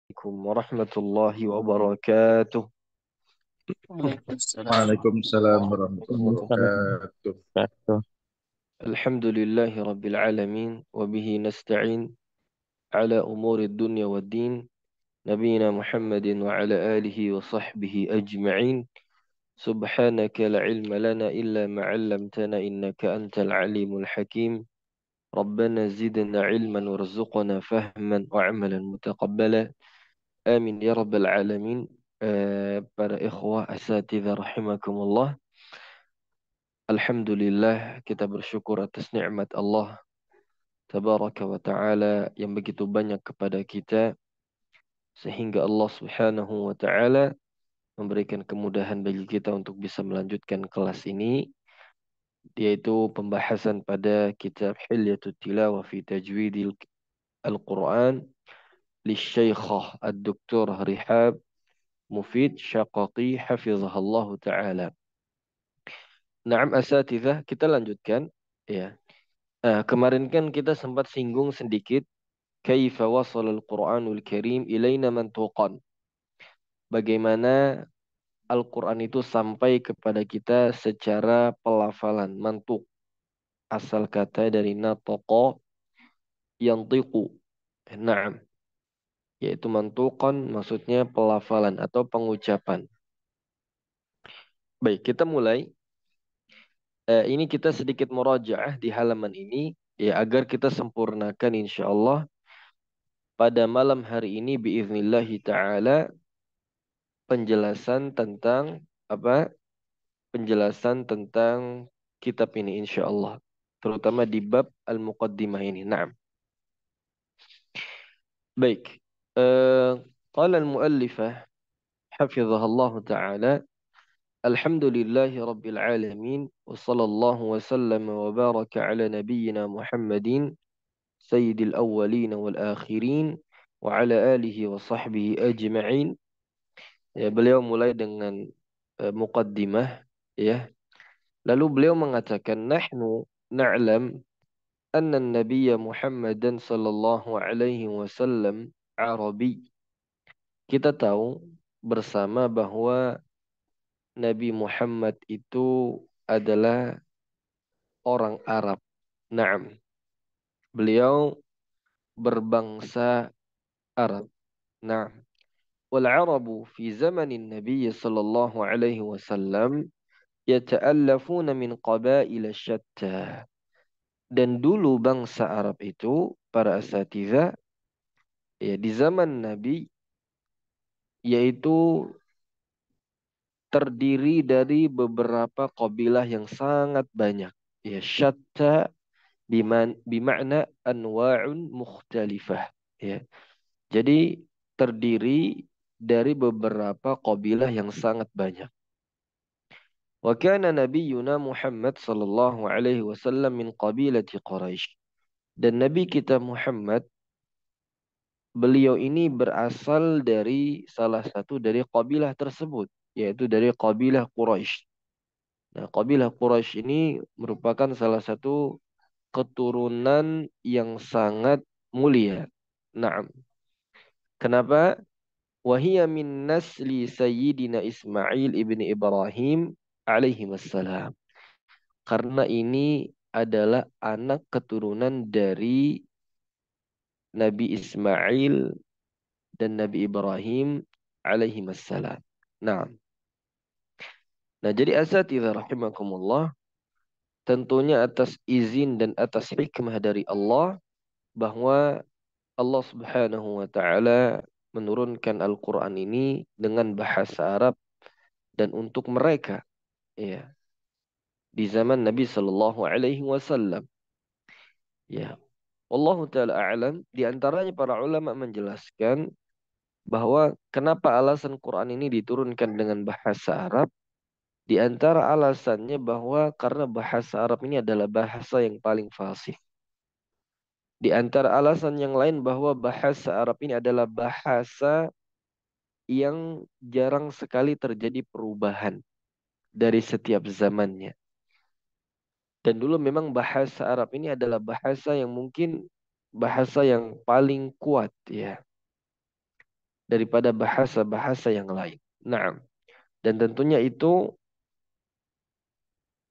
Assalamualaikum warahmatullahi wabarakatuh. Waalaikumsalam Waalaikumsalam warahmatullahi wabarakatuh. warahmatullahi Alhamdulillahi rabbil alamin wa bihi nasta'in ala umuri dunya wad din. Nabiyina Muhammadin wa ala alihi wa sahbihi ajma'in. Subhanaka la ilma lana illa ma 'allamtana innaka antal alimul hakim. Rabbana zidna ilman warzuqna fahman wa 'amalan mutaqabbala. Amin ya rabbal alamin. Para ikhwah asatidzah rahimakumullah. Alhamdulillah kita bersyukur atas nikmat Allah Tabaraka wa Ta'ala yang begitu banyak kepada kita sehingga Allah Subhanahu wa Ta'ala memberikan kemudahan bagi kita untuk bisa melanjutkan kelas ini yaitu pembahasan pada kitab Hilyatul Tilawah fi Tajwidil Al-Quran li Syekhah Ad-Doktor Rihab Mufid Syaqaqi Hafizahullah Ta'ala. Naam asatidzah, kita lanjutkan ya. Kemarin kan kita sempat singgung sedikit kaifa wasal al-Qur'anul Karim ilaina mantuqan. Bagaimana Al-Quran itu sampai kepada kita secara pelafalan, mantuk. Asal kata dari natoko yantiqu. Naam. Yaitu mantuqan maksudnya pelafalan atau pengucapan. Baik, kita mulai. Ini kita sedikit murajaah di halaman ini ya agar kita sempurnakan insyaallah pada malam hari ini biiznillahi taala penjelasan tentang apa? Penjelasan tentang kitab ini insyaallah, terutama di bab al-muqaddimah ini. Naam. Baik. Qala al-muallifah hafizahullah taala alhamdulillahi rabbil alamin wa sallallahu wa sallam wa baraka ala nabiyyina Muhammadin sayyidil awwalin wal akhirin wa ala alihi wa sahbihi ajma'in. Ya, beliau mulai dengan muqaddimah ya. Lalu beliau mengatakan nahnu na'lam anna an-nabiyya Muhammadan sallallahu alaihi wasallam Arabi. Kita tahu bersama bahwa Nabi Muhammad itu adalah orang Arab. Naam. Beliau berbangsa Arab. Naam. Wal Arabu fi zamanin Nabi sallallahu alaihi wasallam yata'allafuna min qabail syatta. Dan dulu bangsa Arab itu, para asatidzah, ya di zaman Nabi, yaitu terdiri dari beberapa kabilah yang sangat banyak. Ya, syatta bima'na anwa'un mukhtalifah. Ya. Jadi terdiri dari beberapa kabilah yang sangat banyak. Wa kana nabiyyuna Muhammad sallallahu alaihi wasallam min qabilati Quraisy. Dan Nabi kita Muhammad, beliau ini berasal dari salah satu dari kabilah tersebut, yaitu dari kabilah Quraisy. Nah, kabilah Quraisy ini merupakan salah satu keturunan yang sangat mulia. Naam. Kenapa? Wahia min nasli Sayyidina Ismail ibni Ibrahim alaihi wassalam. Karena ini adalah anak keturunan dari Nabi Ismail dan Nabi Ibrahim alaihi wassalam. Nah, jadi asatidzah rahimakumullah, tentunya atas izin dan atas hikmah dari Allah bahwa Allah Subhanahu wa taala menurunkan Al-Qur'an ini dengan bahasa Arab dan untuk mereka ya di zaman Nabi sallallahu alaihi wasallam. Ya, Allah taala a'lam, di antaranya para ulama menjelaskan bahwa kenapa alasan Quran ini diturunkan dengan bahasa Arab. Di antara alasannya bahwa karena bahasa Arab ini adalah bahasa yang paling fasih. Di antara alasan yang lain bahwa bahasa Arab ini adalah bahasa yang jarang sekali terjadi perubahan dari setiap zamannya. Dan dulu memang bahasa Arab ini adalah bahasa yang mungkin bahasa yang paling kuat ya. daripada bahasa-bahasa yang lain. Nah, dan tentunya itu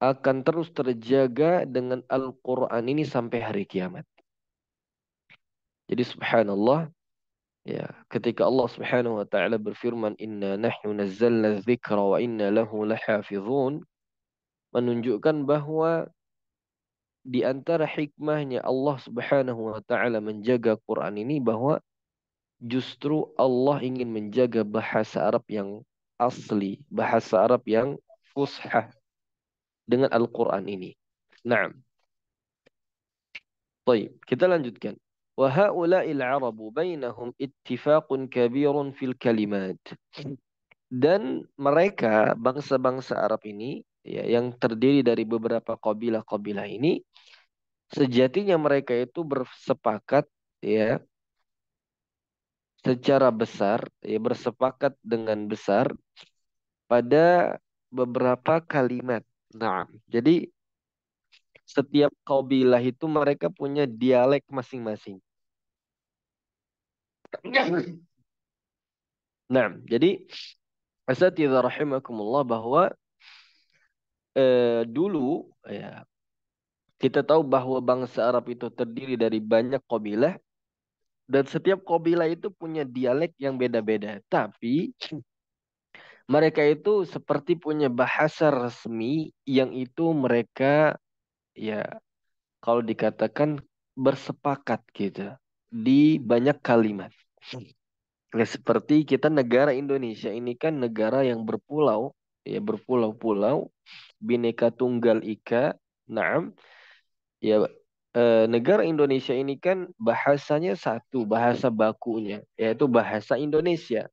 akan terus terjaga dengan Al-Quran ini sampai hari kiamat. Jadi subhanallah, ya, ketika Allah Subhanahu wa taala berfirman inna nahnu nazzalna dzikra wa inna lahu lahafizun, menunjukkan bahwa di antara hikmahnya Allah Subhanahu wa taala menjaga Quran ini bahwa justru Allah ingin menjaga bahasa Arab yang asli, bahasa Arab yang fushah dengan Al-Quran ini. Nah, baik, kita lanjutkan. Wa haula'il arabu bainahum ittifaqun kabirun fil kalimat. Dan mereka, bangsa-bangsa Arab ini, ya, yang terdiri dari beberapa kabilah-kabilah ini, sejatinya mereka itu bersepakat, ya, secara besar, ya, bersepakat dengan besar pada beberapa kalimat. Nah, jadi setiap kabilah itu mereka punya dialek masing-masing. Nah, jadi asatidzah rahimakumullah bahwa dulu, ya, kita tahu bahwa bangsa Arab itu terdiri dari banyak kabilah dan setiap kabilah itu punya dialek yang beda-beda. Tapi mereka itu seperti punya bahasa resmi yang itu mereka, ya, kalau dikatakan bersepakat gitu di banyak kalimat. Ya, seperti kita negara Indonesia ini kan negara yang berpulau, ya, berpulau-pulau, Bhinneka Tunggal Ika. Naam, ya, negara Indonesia ini kan bahasanya satu, bahasa bakunya, yaitu bahasa Indonesia.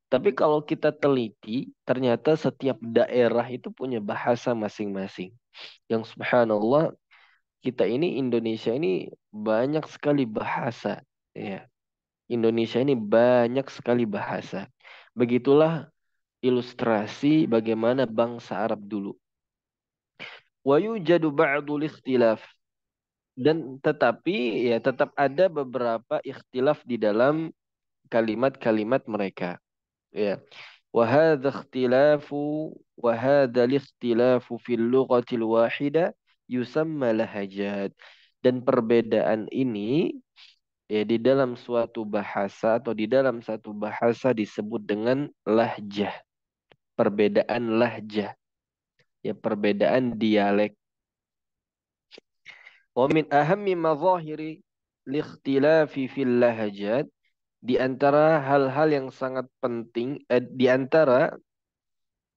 Tapi kalau kita teliti, ternyata setiap daerah itu punya bahasa masing-masing. Yang subhanallah, kita ini Indonesia ini banyak sekali bahasa. Ya, Indonesia ini banyak sekali bahasa. Begitulah ilustrasi bagaimana bangsa Arab dulu. Wa yujadu ba'dul ikhtilaf. Dan tetapi ya tetap ada beberapa ikhtilaf di dalam kalimat-kalimat mereka. Ya. وهذا اختلاف وهذا الاختلاف في اللغة الواحدة يسمى لهجات. Dan perbedaan ini, ya, di dalam suatu bahasa atau di dalam satu bahasa disebut dengan lahjah. Perbedaan lahjah, ya, perbedaan dialek. Wa min ahammi mazahiri likhtilafi fil lahjat, di antara hal-hal yang sangat penting, di antara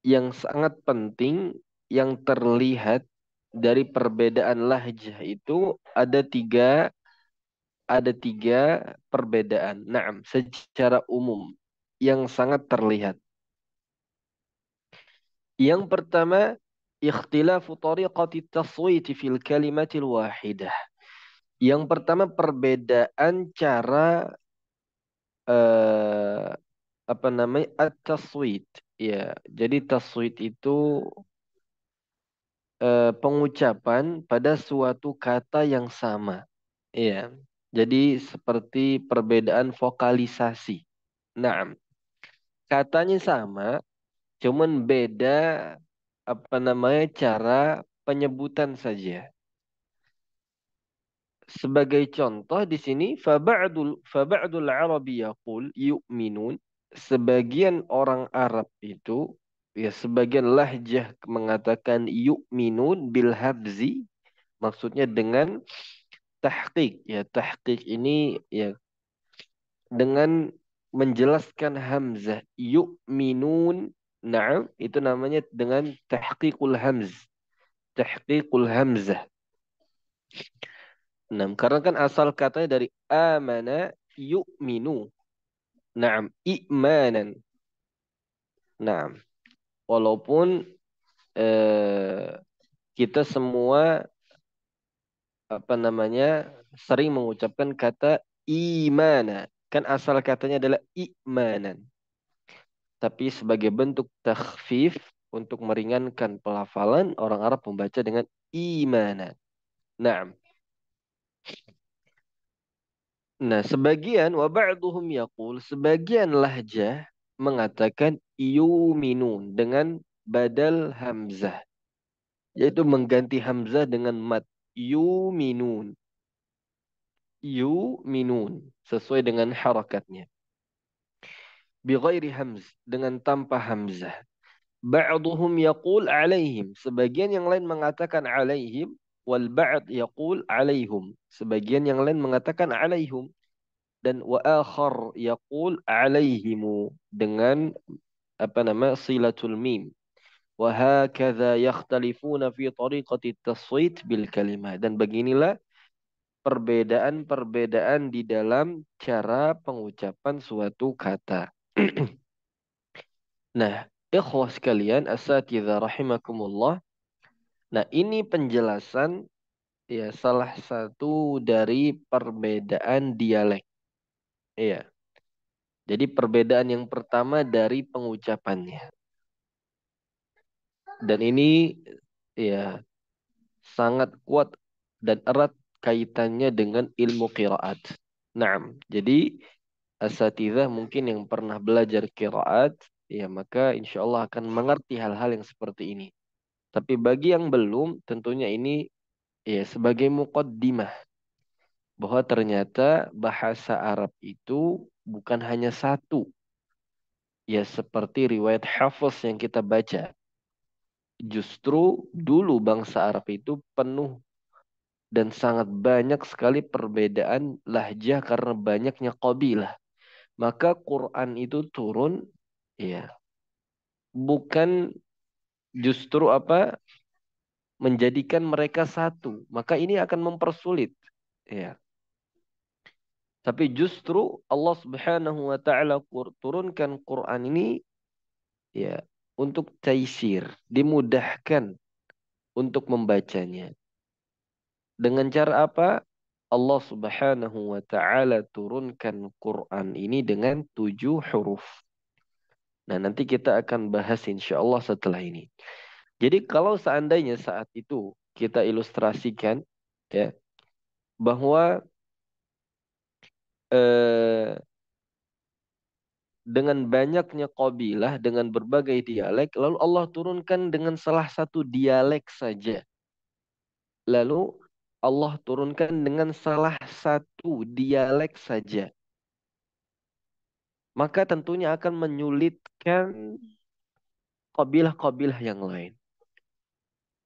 yang sangat penting yang terlihat dari perbedaan lahjah itu ada tiga perbedaan. Naam, secara umum yang sangat terlihat. Yang pertama, ikhtilafu tariqati taswiti fil kalimatil wahidah. Yang pertama, perbedaan cara eh, apa namanya at-taswit. Ya, jadi taswit itu pengucapan pada suatu kata yang sama. Iya. Jadi seperti perbedaan vokalisasi. Nah, katanya sama, cuman beda apa namanya cara penyebutan saja. Sebagai contoh di sini faba'dul Arabi yaqul yu'minun. Sebagian orang Arab itu, ya, sebagian lahjah mengatakan yu'minun bil habzi, maksudnya dengan tahqiq. Ya, tahqiq ini, ya, dengan menjelaskan hamzah yu'minun. Na'am, itu namanya dengan tahqiqul hamz. Tahqiqul hamzah. Nah, karena kan asal katanya dari amana yu'minu. Naam, i'manan. Naam, walaupun eh, kita semua apa namanya sering mengucapkan kata imana. Kan asal katanya adalah i'manan. Tapi sebagai bentuk takhfif untuk meringankan pelafalan, orang Arab membaca dengan imana. Naam. Nah, sebagian wa ba'duhum yaqul, sebagian lahjah mengatakan yuminun dengan badal hamzah, yaitu mengganti hamzah dengan mat. Yuminun. Yuminun sesuai dengan harakatnya. Bighairi hamz, dengan tanpa hamzah. Ba'duhum yaqul alaihim, sebagian yang lain mengatakan alaihim, wal ba'd yaqul alaihum, sebagian yang lain mengatakan alaihum, dan wa akhar yaqul alaihimu dengan apa nama silatul mim. Wa hakadha yakhtalifuna fi tariqati taswit bil kalimah, dan beginilah perbedaan-perbedaan di dalam cara pengucapan suatu kata. Nah, ikhwah sekalian, asatidzah rahimakumullah. Nah, ini penjelasan ya salah satu dari perbedaan dialek. Iya. Jadi perbedaan yang pertama dari pengucapannya. Dan ini ya sangat kuat dan erat kaitannya dengan ilmu qiraat. Nah, jadi asatidzah mungkin yang pernah belajar qiraat, ya maka insya Allah akan mengerti hal-hal yang seperti ini. Tapi bagi yang belum, tentunya ini ya sebagai muqaddimah bahwa ternyata bahasa Arab itu bukan hanya satu. Ya seperti riwayat Hafiz yang kita baca. Justru dulu bangsa Arab itu penuh dan sangat banyak sekali perbedaan lahjah karena banyaknya qabilah. Maka Quran itu turun ya bukan justru apa menjadikan mereka satu. Maka ini akan mempersulit. Ya. Tapi justru Allah Subhanahu wa taala turunkan Quran ini ya untuk taisir, dimudahkan untuk membacanya. Dengan cara apa? Allah Subhanahu wa taala turunkan Quran ini dengan 7 huruf. Nah, nanti kita akan bahas insya Allah setelah ini. Jadi kalau seandainya saat itu kita ilustrasikan ya bahwa eh, dengan banyaknya qabilah dengan berbagai dialek, lalu Allah turunkan dengan salah satu dialek saja. Lalu Allah turunkan dengan salah satu dialek saja. Maka tentunya akan menyulitkan qabilah-qabilah yang lain.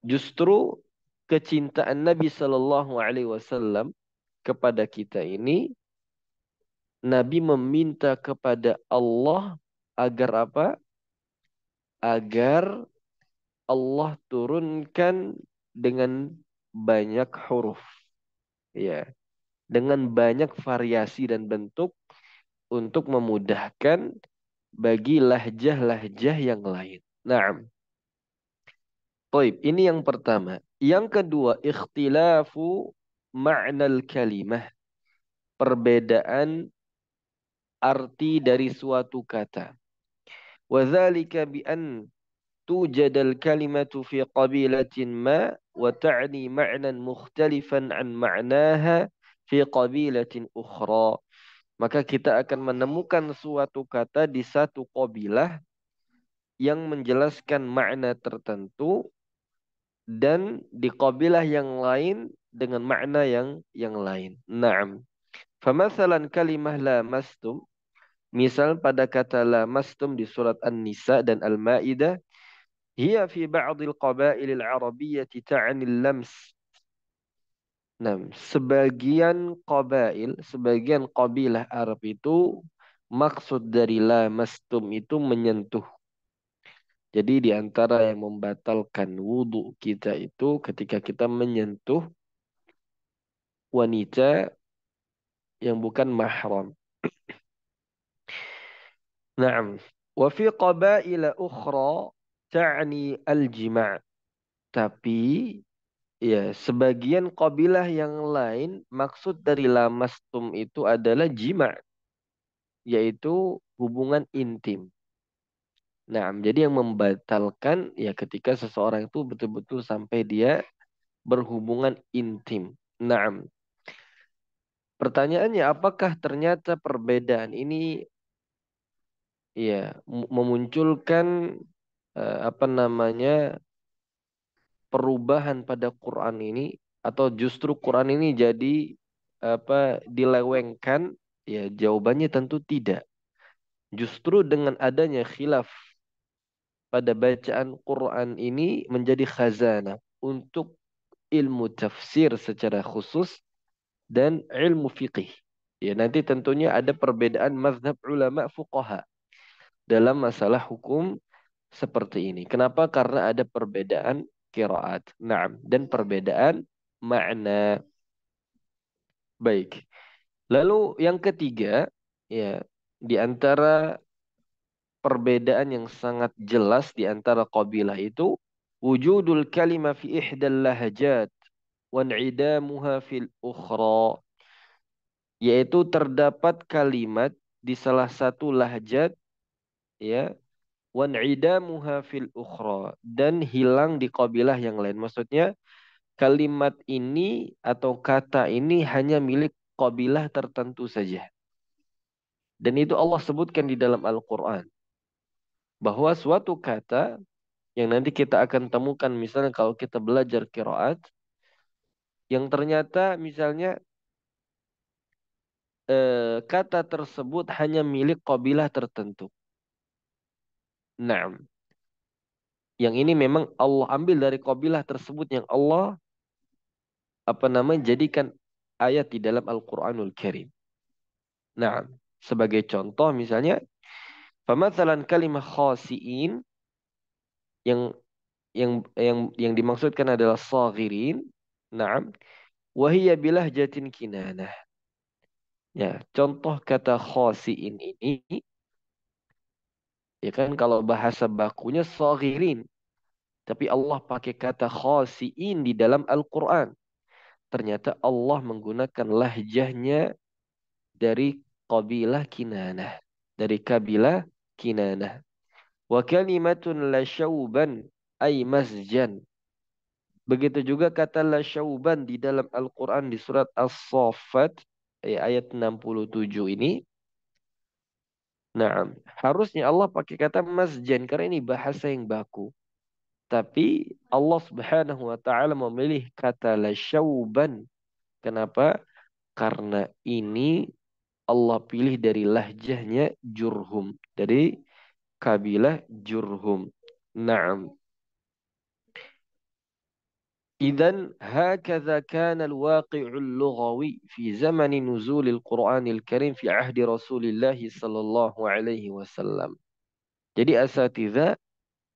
Justru kecintaan Nabi Shallallahu Alaihi Wasallam kepada kita ini, Nabi meminta kepada Allah agar apa? Agar Allah turunkan dengan banyak huruf, ya, dengan banyak variasi dan bentuk untuk memudahkan bagi lahjah-lahjah yang lain. Nah, baik, ini yang pertama. Yang kedua, ikhtilafu ma'nal kalimah. Perbedaan arti dari suatu kata. وذلك بأن توجد الكلمة في قبيلة ما وتعني معنى مختلفا عن معناها في قبيلة أخرى. Maka kita akan menemukan suatu kata di satu kabilah yang menjelaskan makna tertentu dan di kabilah yang lain dengan makna yang lain. Naam. Famathalan kalimah la mastum, misal pada kata la mastum di surat An-Nisa dan Al-Maidah, hiya fi ba'dil qabailil arabiyyati ta'ni lams. Nah, sebagian qabail, sebagian kabilah Arab itu maksud dari la mastum itu menyentuh. Jadi di antara yang membatalkan wudhu kita itu ketika kita menyentuh wanita yang bukan mahram. Naam. Wa fi qabaila ukhra ta'ni al-jima'. Tapi ya sebagian kabilah yang lain maksud dari lamastum itu adalah jima', yaitu hubungan intim. Nah, jadi yang membatalkan ya ketika seseorang itu betul-betul sampai dia berhubungan intim. Naam. Pertanyaannya, apakah ternyata perbedaan ini ya memunculkan apa namanya perubahan pada Quran ini, atau justru Quran ini jadi apa dilewengkan? Ya, jawabannya tentu tidak. Justru dengan adanya khilaf pada bacaan Quran ini menjadi khazanah untuk ilmu tafsir secara khusus dan ilmu fiqih. Ya, nanti tentunya ada perbedaan mazhab ulama fuqaha dalam masalah hukum seperti ini. Kenapa? Karena ada perbedaan qiraat. Naam, dan perbedaan makna. Baik. Lalu yang ketiga, ya, di antara perbedaan yang sangat jelas di antara qabilah itu wujudul kalima fi ihdal lahjat wa in'idamuha fil ukhra, yaitu terdapat kalimat di salah satu lahjat, ya, wa in'idamuha fil ukhra, dan hilang di qabilah yang lain. Maksudnya kalimat ini atau kata ini hanya milik qabilah tertentu saja. Dan itu Allah sebutkan di dalam Al-Quran. Bahwa suatu kata yang nanti kita akan temukan misalnya kalau kita belajar qiraat, yang ternyata misalnya kata tersebut hanya milik qabilah tertentu. Nah, yang ini memang Allah ambil dari qabilah tersebut yang Allah apa namanya jadikan ayat di dalam Al-Quranul Karim. Nah, sebagai contoh misalnya, famathalan kalimah khasiin, yang yang dimaksudkan adalah saghirin. Naam, wahiyya bilahjatin kinanah. Ya, contoh kata khasiin ini, ya kan kalau bahasa bakunya saghirin, tapi Allah pakai kata khasiin di dalam Al-Quran. Ternyata Allah menggunakan lahjahnya dari kabilah Kinanah. Dari kabilah Kinanah. Wa kalimatun la syauban ay masjan. Begitu juga kata la syauban di dalam Al-Quran di surat As-Saffat ayat 67 ini. Nah, harusnya Allah pakai kata masjan karena ini bahasa yang baku. Tapi Allah Subhanahu wa taala memilih kata la syauban. Kenapa? Karena ini Allah pilih dari lahjahnya Jurhum, dari kabilah Jurhum. Naam. إذن هكذا كان الواقع اللغوي في زمن نزول القرآن الكريم في عهد رسول الله صلى الله عليه وسلم. Jadi asatidzah,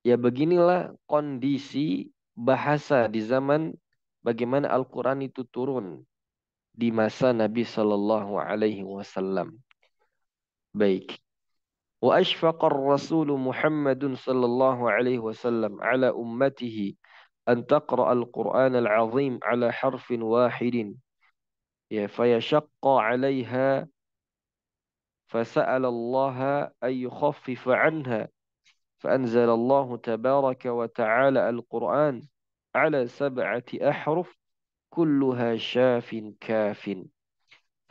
ya beginilah kondisi bahasa di zaman bagaimana Al-Quran itu turun di masa Nabi Sallallahu Alaihi Wasallam. Baik. Wa ashfaqa ar-rasul Muhammadun sallallahu alaihi wasallam ala ummatihi an taqra al-Qur'an al-azim ala harfin wahidin, ya fayashaqqa 'alaiha fasa'ala Allah an yukhaffifa 'anha فأنزل الله تبارك وتعالى القرآن على 7 أحرف كلها شاف كاف.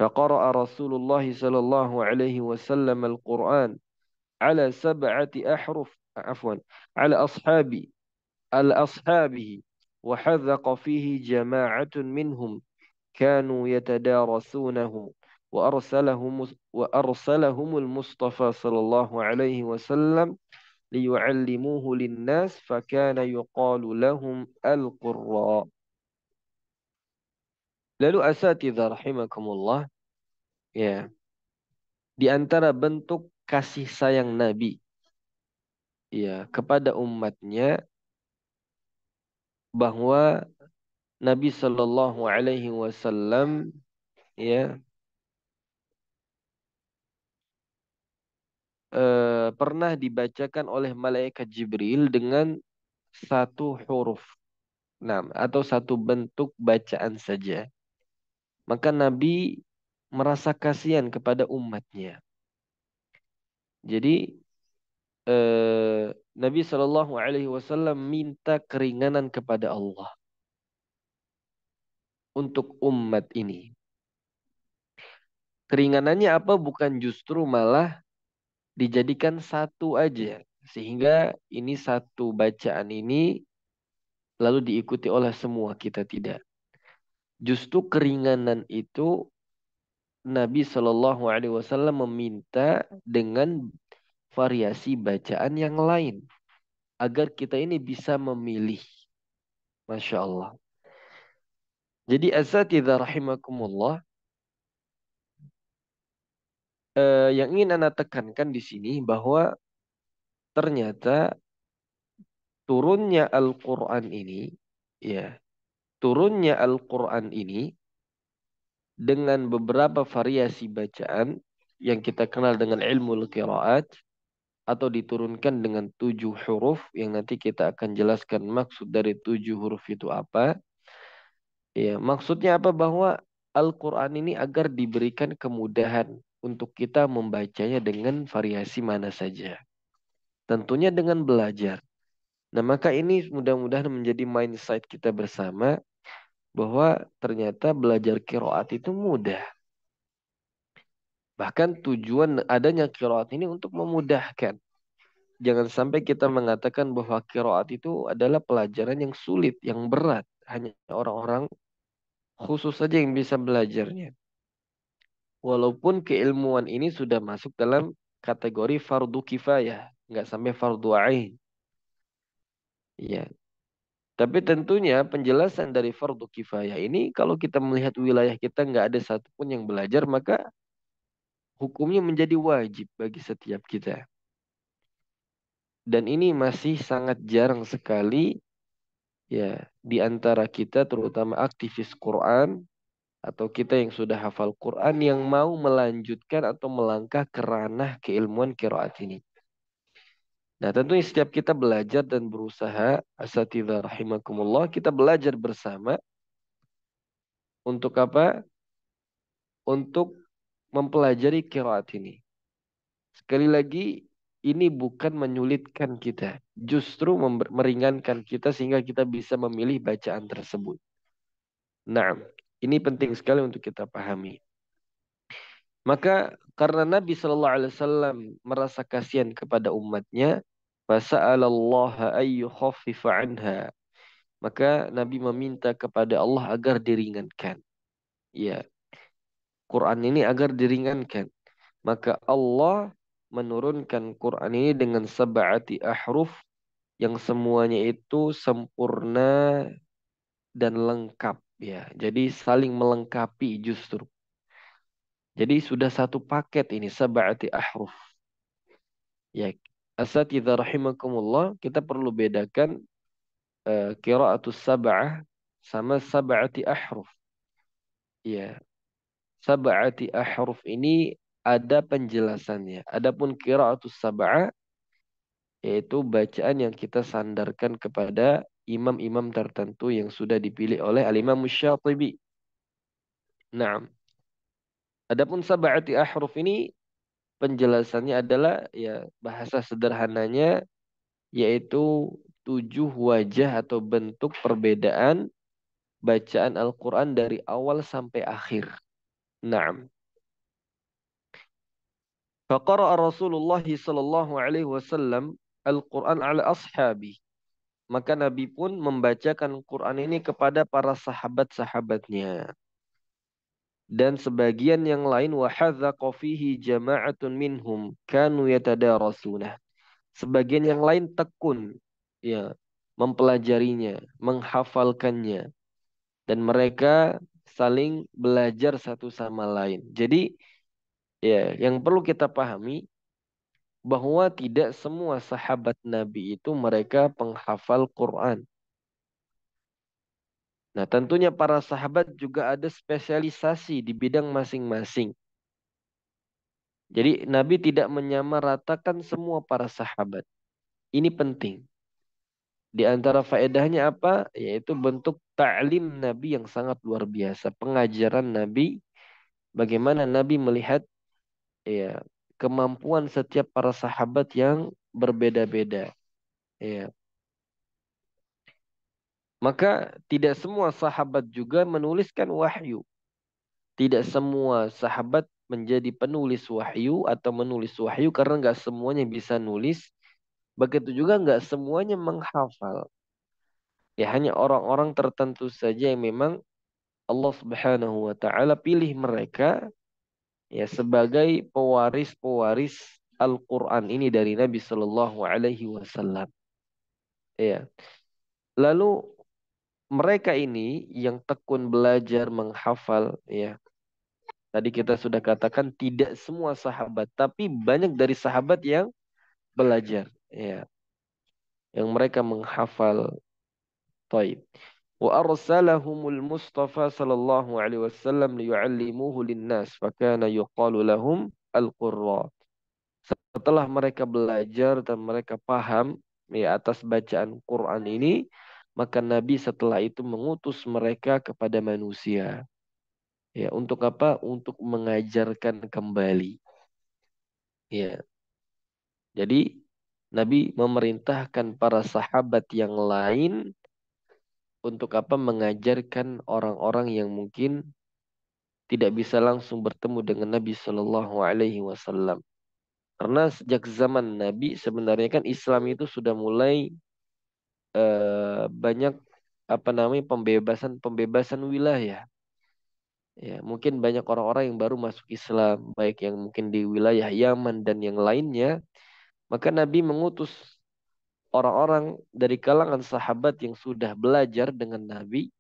فقرأ رسول الله صلى الله عليه وسلم القرآن على 7 أحرف، عفوا، على أصحابه وحذق فيه جماعة منهم كانوا يتدارسونه، وأرسلهم المصطفى صلى الله عليه وسلم ليعلموه للناس فكان يقال لهم القراء. Lalu asatidzah rahimakumullah, ya, di antara bentuk kasih sayang Nabi, ya, kepada umatnya, bahwa Nabi Shallallahu Alaihi Wasallam, ya, pernah dibacakan oleh malaikat Jibril dengan satu huruf, nah, atau satu bentuk bacaan saja. Maka Nabi merasa kasihan kepada umatnya. Jadi Nabi Shallallahu Alaihi Wasallam minta keringanan kepada Allah untuk umat ini. Keringanannya apa? Bukan justru malah dijadikan satu aja. Sehingga ini satu bacaan ini lalu diikuti oleh semua kita tidak. Justru keringanan itu Nabi Shallallahu Alaihi Wasallam meminta dengan variasi bacaan yang lain agar kita ini bisa memilih. Masya Allah. Jadi asatidzah rahimakumullah, yang ingin Anda tekankan di sini bahwa ternyata turunnya Al-Quran ini, ya, turunnya Al-Quran ini dengan beberapa variasi bacaan yang kita kenal dengan ilmu qiraat atau diturunkan dengan 7 huruf yang nanti kita akan jelaskan maksud dari 7 huruf itu apa. Ya, maksudnya apa? Bahwa Al-Quran ini agar diberikan kemudahan untuk kita membacanya dengan variasi mana saja. Tentunya dengan belajar. Nah, maka ini mudah-mudahan menjadi mindset kita bersama bahwa ternyata belajar kiroat itu mudah. Bahkan tujuan adanya kiroat ini untuk memudahkan. Jangan sampai kita mengatakan bahwa kiroat itu adalah pelajaran yang sulit, yang berat. Hanya orang-orang khusus saja yang bisa belajarnya. Walaupun keilmuan ini sudah masuk dalam kategori fardu kifayah. Nggak sampai fardu ain. Ya. Tapi tentunya penjelasan dari fardu kifayah ini kalau kita melihat wilayah kita nggak ada satupun yang belajar maka hukumnya menjadi wajib bagi setiap kita. Dan ini masih sangat jarang sekali ya di antara kita terutama aktivis Quran atau kita yang sudah hafal Quran yang mau melanjutkan atau melangkah ke ranah keilmuan qiraat ini. Nah, tentunya setiap kita belajar dan berusaha asatidzah rahimakumullah kita belajar bersama untuk apa? Untuk mempelajari qiraat ini. Sekali lagi, ini bukan menyulitkan kita. Justru meringankan kita sehingga kita bisa memilih bacaan tersebut. Nah, ini penting sekali untuk kita pahami. Maka karena Nabi Shallallahu Alaihi Wasallam merasa kasihan kepada umatnya, fasa'alallaha ayyukhaffifa anha. Maka Nabi meminta kepada Allah agar diringankan. Ya, Quran ini agar diringankan. Maka Allah menurunkan Quran ini dengan sab'ati ahruf yang semuanya itu sempurna dan lengkap ya. Jadi saling melengkapi justru. Jadi sudah satu paket ini sab'ati ahruf. Ya, asatidzah rahimakumullah, kita perlu bedakan qiraatus sab'ah sama sab'ati ahruf. Ya, sab'ati ahruf ini ada penjelasannya. Adapun qiraatus sab'ah yaitu bacaan yang kita sandarkan kepada imam-imam tertentu yang sudah dipilih oleh Al-Imam Syatibi. Nah, adapun sab'ati ahruf ini penjelasannya adalah ya bahasa sederhananya yaitu 7 wajah atau bentuk perbedaan bacaan Al-Quran dari awal sampai akhir. Nah, faqara'a Rasulullah sallallahu alaihi wasallam Al-Quran ala ashabi. Maka Nabi pun membacakan Quran ini kepada para sahabat-sahabatnya. Dan sebagian yang lain wahadzaqa fihi jama'atun minhum kanu yatadarasunahu. Sebagian yang lain tekun ya mempelajarinya, menghafalkannya dan mereka saling belajar satu sama lain. Jadi ya yang perlu kita pahami bahwa tidak semua sahabat Nabi itu mereka penghafal Quran. Nah, tentunya para sahabat juga ada spesialisasi di bidang masing-masing. Jadi Nabi tidak menyamaratakan semua para sahabat. Ini penting. Di antara faedahnya apa? Yaitu bentuk ta'lim Nabi yang sangat luar biasa. Pengajaran Nabi, bagaimana Nabi melihat ya kemampuan setiap para sahabat yang berbeda-beda. Ya. Maka tidak semua sahabat juga menuliskan wahyu. Tidak semua sahabat menjadi penulis wahyu atau menulis wahyu karena nggak semuanya bisa nulis. Begitu juga nggak semuanya menghafal. Ya hanya orang-orang tertentu saja yang memang Allah Subhanahu wa taala pilih mereka ya sebagai pewaris-pewaris Al-Qur'an ini dari Nabi Shallallahu alaihi wasallam. Ya. Lalu mereka ini yang tekun belajar menghafal ya. Tadi kita sudah katakan tidak semua sahabat, tapi banyak dari sahabat yang belajar ya, yang mereka menghafal. Taib. Wa arsalahumul Mustafa sallallahu alaihi wasallam liyuallimuhu linnas fakana yuqalu lahum al-qurra. Setelah mereka belajar dan mereka paham ya atas bacaan Quran ini, maka Nabi setelah itu mengutus mereka kepada manusia. Ya, untuk apa? Untuk mengajarkan kembali. Ya. Jadi Nabi memerintahkan para sahabat yang lain untuk apa? Mengajarkan orang-orang yang mungkin tidak bisa langsung bertemu dengan Nabi Shallallahu Alaihi Wasallam. Karena sejak zaman Nabi sebenarnya kan Islam itu sudah mulai banyak apa namanya pembebasan wilayah. Ya, mungkin banyak orang-orang yang baru masuk Islam, baik yang mungkin di wilayah Yaman dan yang lainnya. Maka Nabi mengutus orang-orang dari kalangan sahabat yang sudah belajar dengan Nabi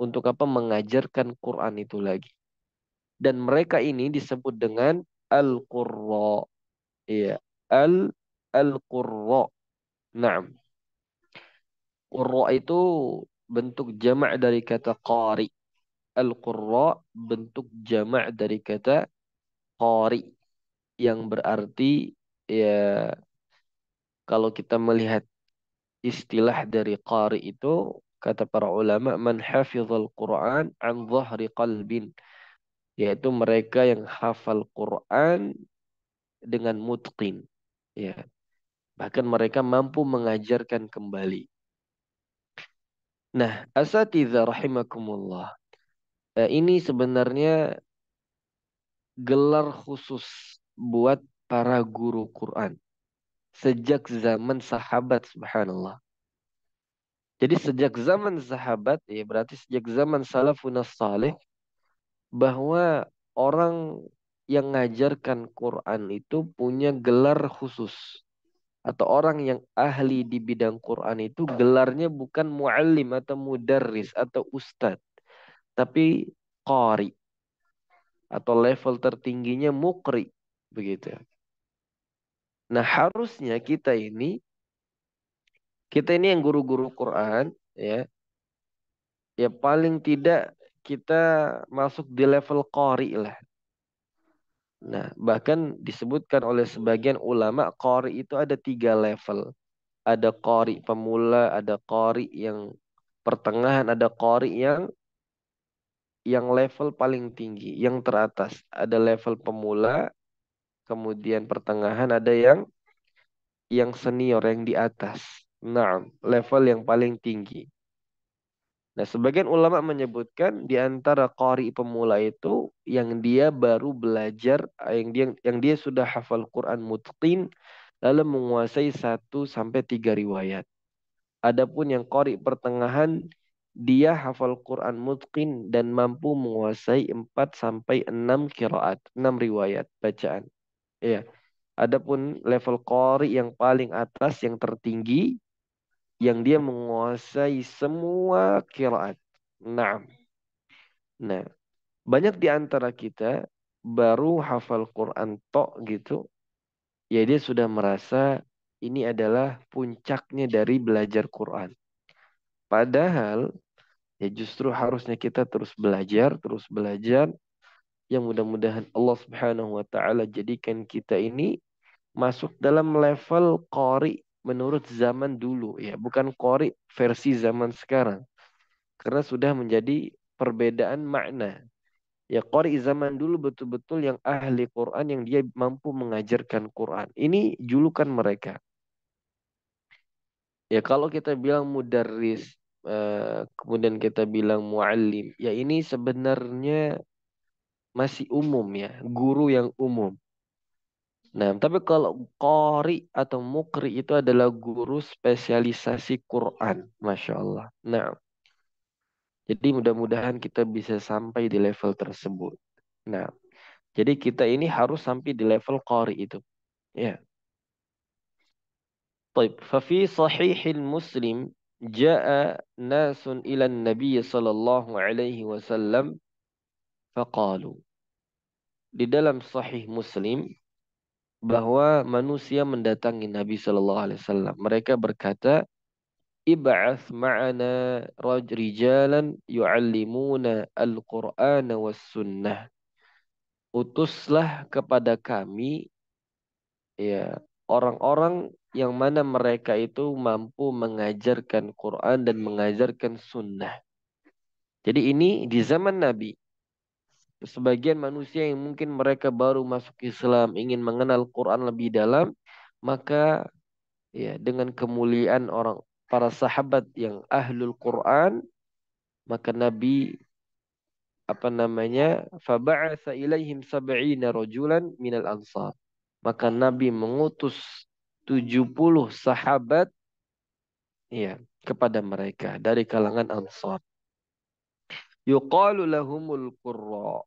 untuk apa mengajarkan Quran itu lagi. Dan mereka ini disebut dengan Al-Qurra. Iya, Al-Qurra. Naam. Qurra itu bentuk jamak dari kata qari. Al-Qurra bentuk jamak dari kata qari yang berarti ya kalau kita melihat istilah dari qari itu kata para ulama man hafizal Quran an dhahri qalbin, yaitu mereka yang hafal Quran dengan mutqin ya, bahkan mereka mampu mengajarkan kembali. Nah, asatidzah rahimakumullah, ini sebenarnya gelar khusus buat para guru Quran sejak zaman sahabat, subhanallah. Jadi sejak zaman sahabat ya berarti sejak zaman salafun salih, bahwa orang yang ngajarkan Quran itu punya gelar khusus, atau orang yang ahli di bidang Quran itu gelarnya bukan muallim atau mudarris atau ustadz, tapi qari, atau level tertingginya mukri begitu. Nah, harusnya kita ini yang guru-guru Quran ya, ya paling tidak kita masuk di level qari lah. Nah, bahkan disebutkan oleh sebagian ulama qari itu ada 3 level. Ada qari pemula, ada qari yang pertengahan, ada qari yang level paling tinggi, yang teratas. Ada level pemula, kemudian pertengahan, ada yang senior, yang di atas. Nah, level yang paling tinggi. Nah, sebagian ulama menyebutkan di antara qari pemula itu yang dia baru belajar, yang dia sudah hafal Quran mutqin, lalu menguasai 1 sampai 3 riwayat. Adapun yang qari pertengahan, dia hafal Quran mutqin dan mampu menguasai 4 sampai 6 qiraat, 6 riwayat bacaan. Iya. Adapun level qari yang paling atas, yang tertinggi, yang dia menguasai semua qiraat. Nah, nah, banyak di antara kita baru hafal Quran tok gitu, ya dia sudah merasa ini adalah puncaknya dari belajar Quran. Padahal ya justru harusnya kita terus belajar, yang mudah-mudahan Allah Subhanahu wa taala jadikan kita ini masuk dalam level qari menurut zaman dulu ya, bukan qari versi zaman sekarang. Karena sudah menjadi perbedaan makna. Ya qari zaman dulu betul-betul yang ahli Quran, yang dia mampu mengajarkan Quran. Ini julukan mereka. Ya kalau kita bilang mudarris, kemudian kita bilang muallim, ya ini sebenarnya masih umum ya, guru yang umum. Nah, tapi kalau qari atau mukri itu adalah guru spesialisasi Quran, Masya Allah. Nah, jadi mudah-mudahan kita bisa sampai di level tersebut. Nah, jadi kita ini harus sampai di level qari itu. Ya. طيب ففي صحيح المسلم جاء ناس إلى النبي صلى الله عليه وسلم فقالوا. Di dalam sahih Muslim bahwa manusia mendatangi Nabi Shallallahu Alaihi Wasallam. Mereka berkata, "Ib'ath ma'ana rijalan yu'allimuna al-Qur'an was sunnah." Utuslah kepada kami ya orang-orang yang mana mereka itu mampu mengajarkan Quran dan mengajarkan sunnah. Jadi ini di zaman Nabi. Sebagian manusia yang mungkin mereka baru masuk Islam, ingin mengenal Quran lebih dalam, maka ya dengan kemuliaan orang para sahabat yang ahlul Quran, maka Nabi apa namanya faba'atsa ilaihim sab'ina rajulan minal ansar, maka Nabi mengutus 70 sahabat ya kepada mereka dari kalangan Ansar, yuqalu lahumul qurra,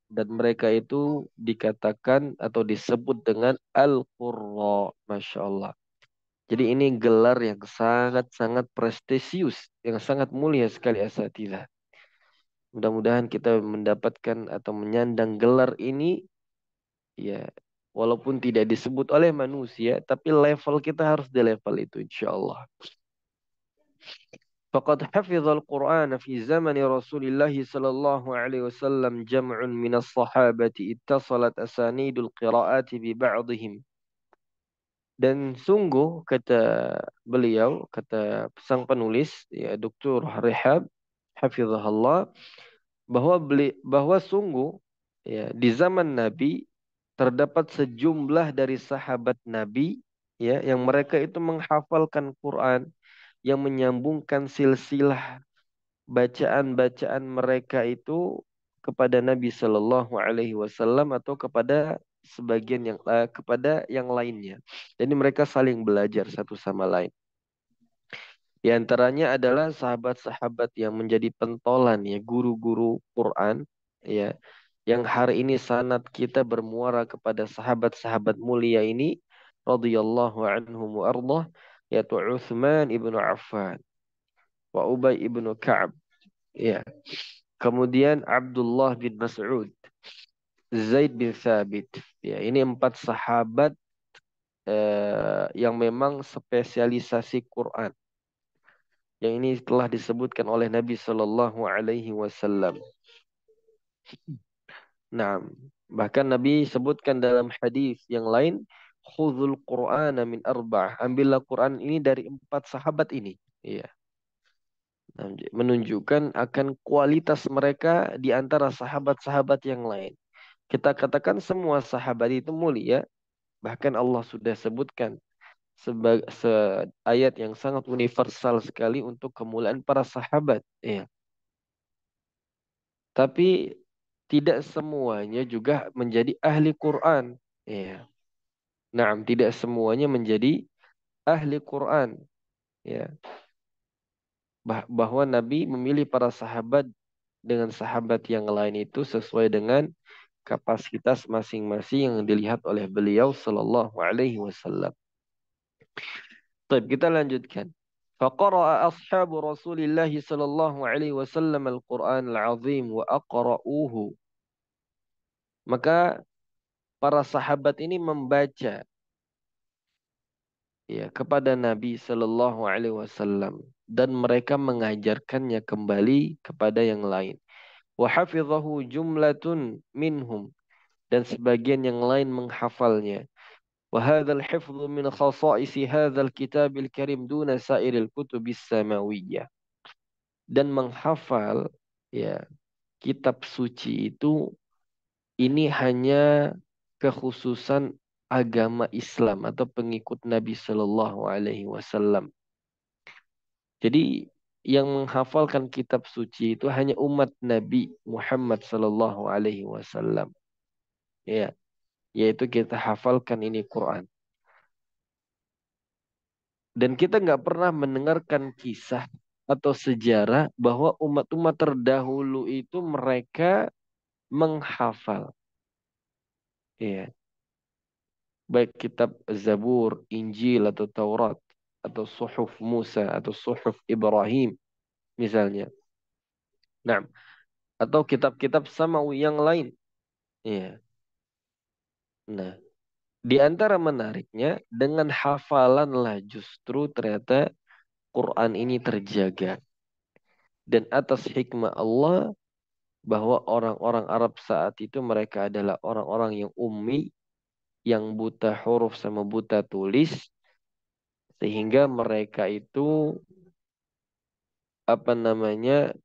dan mereka itu dikatakan atau disebut dengan al-qurra. Masya Allah. Jadi ini gelar yang sangat-sangat prestisius, yang sangat mulia sekali asatidzah. Mudah-mudahan kita mendapatkan atau menyandang gelar ini, ya, walaupun tidak disebut oleh manusia, tapi level kita harus di level itu, insya Allah. فقد حفظ القرآن في زمن رسول الله صلى الله عليه وسلم جمع من الصحابة اتصلت أسانيد القراءات ببعضهم. Dan sungguh kata beliau, kata sang penulis ya Dr. Rihab hafizahullah, bahwa sungguh ya di zaman Nabi terdapat sejumlah dari sahabat Nabi ya yang mereka itu menghafalkan Quran, yang menyambungkan silsilah bacaan-bacaan mereka itu kepada Nabi Shallallahu Alaihi Wasallam atau kepada sebagian yang kepada yang lainnya. Jadi mereka saling belajar satu sama lain. Di antaranya adalah sahabat-sahabat yang menjadi pentolan ya guru-guru Quran ya, yang hari ini sanad kita bermuara kepada sahabat-sahabat mulia ini radhiyallahu anhum wa ardah, yaitu Utsman ibnu Affan wa Ubay ibnu Ka'ab ya. Kemudian Abdullah bin Mas'ud, Zaid bin Thabit. Ya, ini 4 sahabat yang memang spesialisasi Quran. Yang ini telah disebutkan oleh Nabi Shallallahu Alaihi Wasallam. Nah, bahkan Nabi sebutkan dalam hadis yang lain, khudhul Qur'ana min arba'ah. Ambillah Quran ini dari 4 sahabat ini. Iya. Nah, menunjukkan akan kualitas mereka di antara sahabat-sahabat yang lain. Kita katakan semua sahabat itu mulia, bahkan Allah sudah sebutkan sebagai ayat yang sangat universal sekali untuk kemuliaan para sahabat. Ya. Tapi tidak semuanya juga menjadi ahli Quran. Ya. Nah, tidak semuanya menjadi ahli Quran. Ya. Bahwa Nabi memilih para sahabat dengan sahabat yang lain itu sesuai dengan kapasitas masing-masing yang dilihat oleh beliau sallallahu alaihi wasallam. Baik, kita lanjutkan. فقرأ أصحاب رسول الله صلى الله عليه وسلم القرآن العظيم وأقرؤوه. Maka para sahabat ini membaca ya kepada Nabi Sallallahu Alaihi Wasallam dan mereka mengajarkannya kembali kepada yang lain. Wahafidhahu jumlatun minhum, dan sebagian yang lain menghafalnya. وهذا الحفظ من خصائص هذا الكتاب الكريم دون سائر الكتب السماوية. Dan menghafal ya kitab suci itu ini hanya kekhususan agama Islam atau pengikut Nabi Shallallahu Alaihi Wasallam. Jadi yang menghafalkan kitab suci itu hanya umat Nabi Muhammad sallallahu alaihi wasallam. Ya, yaitu kita hafalkan ini Quran. Dan kita nggak pernah mendengarkan kisah atau sejarah bahwa umat-umat terdahulu itu mereka menghafal. Ya, baik kitab Zabur, Injil atau Taurat atau Suhuf Musa atau Suhuf Ibrahim misalnya. Nah, atau kitab-kitab samawi yang lain. Ya. Nah, di antara menariknya dengan hafalanlah justru ternyata Quran ini terjaga. Dan atas hikmah Allah bahwa orang-orang Arab saat itu mereka adalah orang-orang yang ummi, yang buta huruf sama buta tulis, sehingga mereka itu apa namanya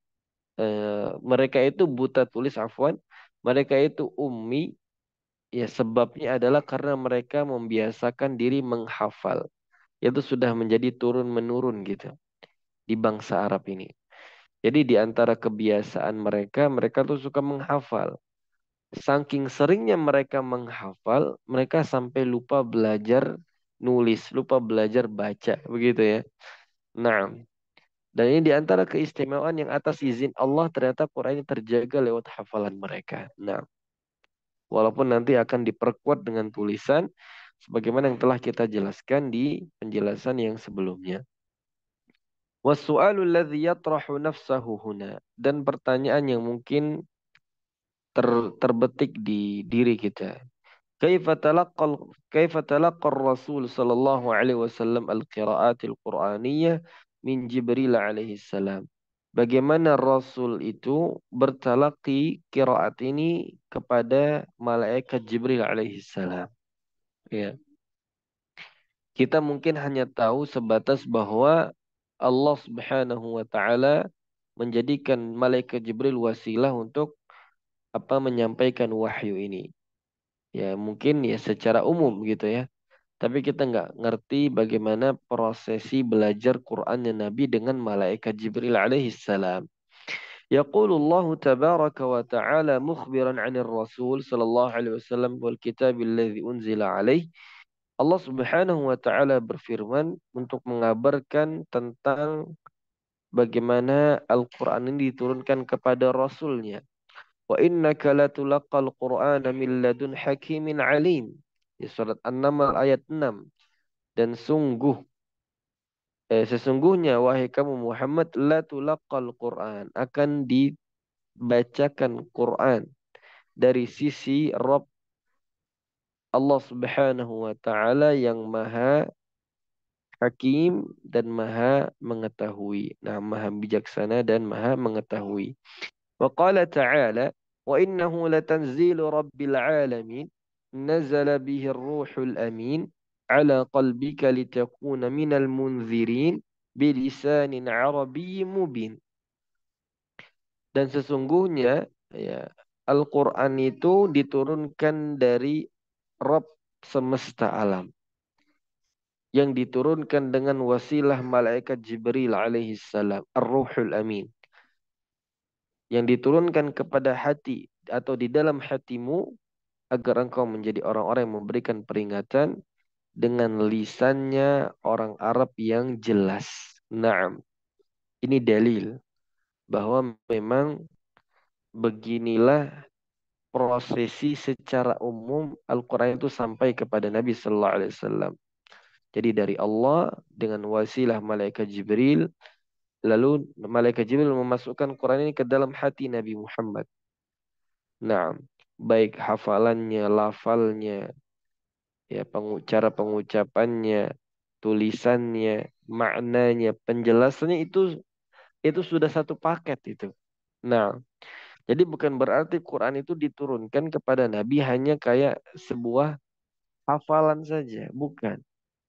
mereka itu buta tulis afwan, mereka itu ummi ya sebabnya adalah karena mereka membiasakan diri menghafal. Itu sudah menjadi turun menurun gitu di bangsa Arab ini. Jadi di antara kebiasaan mereka, mereka tuh suka menghafal. Saking seringnya mereka menghafal, mereka sampai lupa belajar nulis, lupa belajar baca, begitu ya. Nah, dan ini di antara keistimewaan yang atas izin Allah ternyata Quran ini terjaga lewat hafalan mereka. Nah, walaupun nanti akan diperkuat dengan tulisan, sebagaimana yang telah kita jelaskan di penjelasan yang sebelumnya. Wasu'alul ladzi yatrahu nafsahu huna. Dan pertanyaan yang mungkin terbetik di diri kita. Kaifa talaqqal kaifa talaqqa Rasul sallallahu alaihi wasallam al-qira'atil Qur'aniyah min Jibril alaihi salam. Bagaimana Rasul itu bertalaqi qiraat ini kepada malaikat Jibril alaihi salam. Ya. Kita mungkin hanya tahu sebatas bahwa Allah Subhanahu wa taala menjadikan malaikat Jibril wasilah untuk menyampaikan wahyu ini. Ya, mungkin ya secara umum gitu ya. Tapi kita nggak ngerti bagaimana prosesi belajar Qur'annya Nabi dengan malaikat Jibril alaihi salam. Yaqulullah tabaraka wa ta'ala mukhbiran 'anil Rasul sallallahu alaihi wasallam wal kitabil ladzi unzila alaihi. Allah Subhanahu wa taala berfirman untuk mengabarkan tentang bagaimana Al-Qur'an ini diturunkan kepada rasulnya. Wa innaka latulaqqal Qur'ana min ladun hakimin alim. Di surat An-Naml ayat 6. Dan sesungguhnya wahai kamu Muhammad latulaqqal Qur'an akan dibacakan Quran dari sisi Rabb Allah Subhanahu wa taala yang Maha Hakim dan Maha mengetahui. Nah, Maha bijaksana dan Maha mengetahui. وقال تعالى وإنه لتنزيل رب العالمين نزل به الروح الأمين على قلبك لتكون من المنذرين بلسان عربي مبين. Dan sesungguhnya ya Al-Quran itu diturunkan dari Rabb semesta alam yang diturunkan dengan wasilah malaikat Jibril alaihi salam Ar-Ruhul Amin yang diturunkan kepada hati atau di dalam hatimu agar engkau menjadi orang-orang yang memberikan peringatan dengan lisannya orang Arab yang jelas. Naam. Ini dalil bahwa memang beginilah prosesi secara umum Al-Quran itu sampai kepada Nabi Sallallahu Alaihi Wasallam. Jadi dari Allah dengan wasilah malaikat Jibril, lalu malaikat Jibril memasukkan Quran ini ke dalam hati Nabi Muhammad. Nah, baik hafalannya, lafalnya, ya cara pengucapannya, tulisannya, maknanya, penjelasannya itu sudah satu paket itu. Nah, jadi bukan berarti Quran itu diturunkan kepada Nabi hanya kayak sebuah hafalan saja, bukan.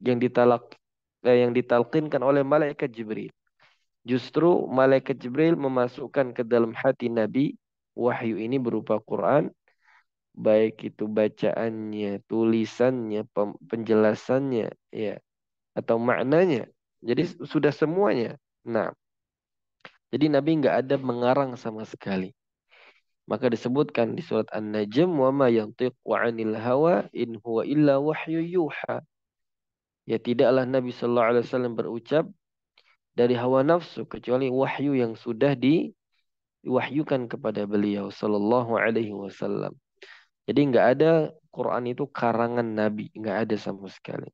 Yang ditalkinkan oleh malaikat Jibril. Justru malaikat Jibril memasukkan ke dalam hati Nabi wahyu ini berupa Quran, baik itu bacaannya, tulisannya, penjelasannya, ya, atau maknanya. Jadi sudah semuanya. Nah, Jadi Nabi nggak ada mengarang sama sekali. Maka disebutkan di surat An-Najm, wa ma yantiqu 'anil hawa in huwa illa wahyu yuha. Ya tidaklah Nabi sallallahu alaihi wasallam berucap dari hawa nafsu kecuali wahyu yang sudah diwahyukan kepada beliau sallallahu alaihi wasallam. Jadi nggak ada Quran itu karangan Nabi, nggak ada sama sekali.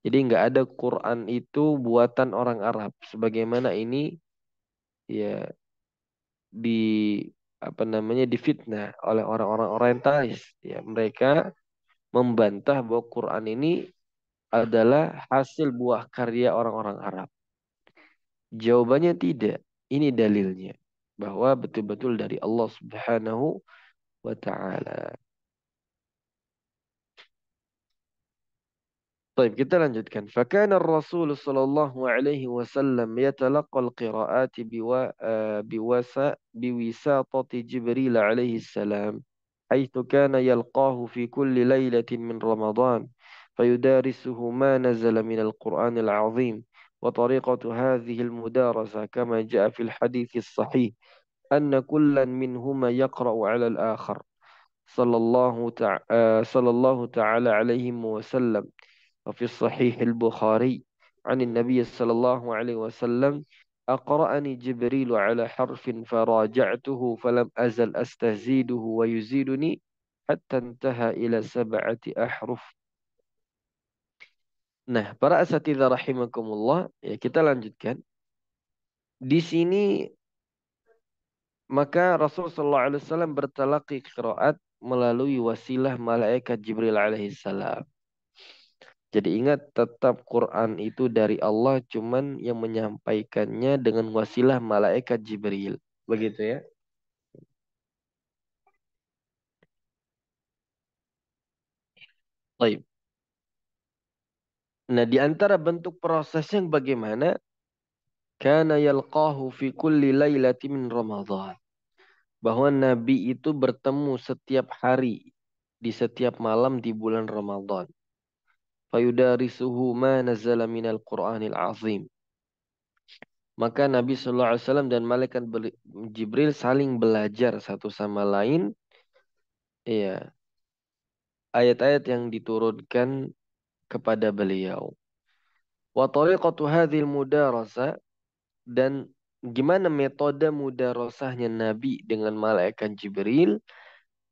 Jadi nggak ada Quran itu buatan orang Arab. Sebagaimana ini ya di apa namanya difitnah oleh orang-orang Orientalis. Ya, mereka membantah bahwa Quran ini adalah hasil buah karya orang-orang Arab. Jawabannya tidak. Ini dalilnya bahwa betul-betul dari Allah Subhanahu wa taala. طيب kita lanjutkan. فكان الرسول صلى الله عليه وسلم يتلقى القراءات بوساطة جبريل عليه السلام حيث كان يلقاه في كل ليلة من رمضان فيدارسه ما نزل من القرآن العظيم وطريقة هذه المدارسة كما جاء في الحديث الصحيح أن كلا منهما يقرأ على الآخر صلى الله تعالى عليه وسلم وفي الصحيح البخاري عن النبي صلى الله عليه وسلم أقرأني جبريل على حرف فراجعته فلم أزل أستزيده ويزيدني حتى انتهى إلى 7 أحرف. Nah, para asatidzah rahimakumullah, ya kita lanjutkan. Di sini maka Rasul sallallahu alaihi wasallam bertalaqi qiraat melalui wasilah malaikat Jibril alaihi salam. Jadi ingat tetap Quran itu dari Allah cuman yang menyampaikannya dengan wasilah malaikat Jibril. Begitu ya. Baik. Nah, di antara bentuk prosesnya yang bagaimana? Kana yalqahu fi kulli lailatin min Ramadan. Bahwa Nabi itu bertemu setiap hari di setiap malam di bulan Ramadan. Fayudarisuhu ma nazala minal Qur'anil azim. Maka Nabi Shallallahu Alaihi Wasallam dan malaikat Jibril saling belajar satu sama lain, ya, ayat-ayat yang diturunkan kepada beliau. Wa tariqatu hadhil mudarasa dan gimana metode mudarasahnya Nabi dengan malaikat Jibril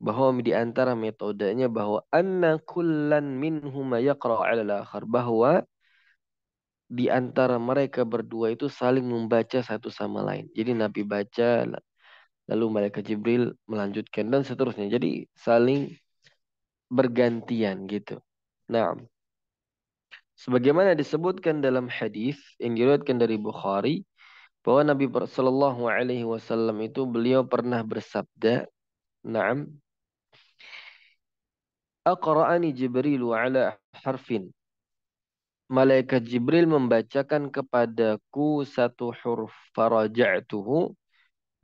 bahwa di antara metodenya bahwa anna kullan minhuma yaqra 'ala al-akhar bahwa di antara mereka berdua itu saling membaca satu sama lain. Jadi Nabi baca lalu malaikat Jibril melanjutkan dan seterusnya. Jadi saling bergantian gitu. Nah, sebagaimana disebutkan dalam hadis yang diriwayatkan dari Bukhari bahwa Nabi Shallallahu Alaihi Wasallam itu beliau pernah bersabda, "Naam, aqra'ani Jibril ala harfin." Malaikat Jibril membacakan kepadaku satu huruf faraja'tuhu.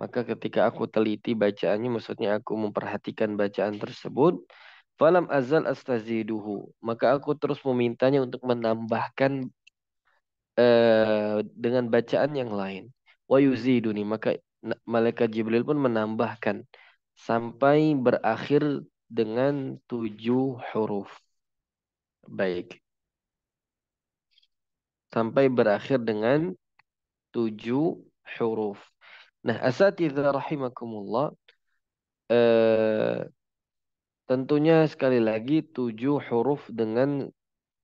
Maka ketika aku teliti bacaannya, maksudnya aku memperhatikan bacaan tersebut, falam azal astaziduhu. Maka aku terus memintanya untuk menambahkan dengan bacaan yang lain. Wa yuziduni. Maka malaikat Jibril pun menambahkan sampai berakhir dengan 7 huruf. Baik. Sampai berakhir dengan 7 huruf. Nah, asatidzah rahimakumullah, eh, tentunya sekali lagi 7 huruf dengan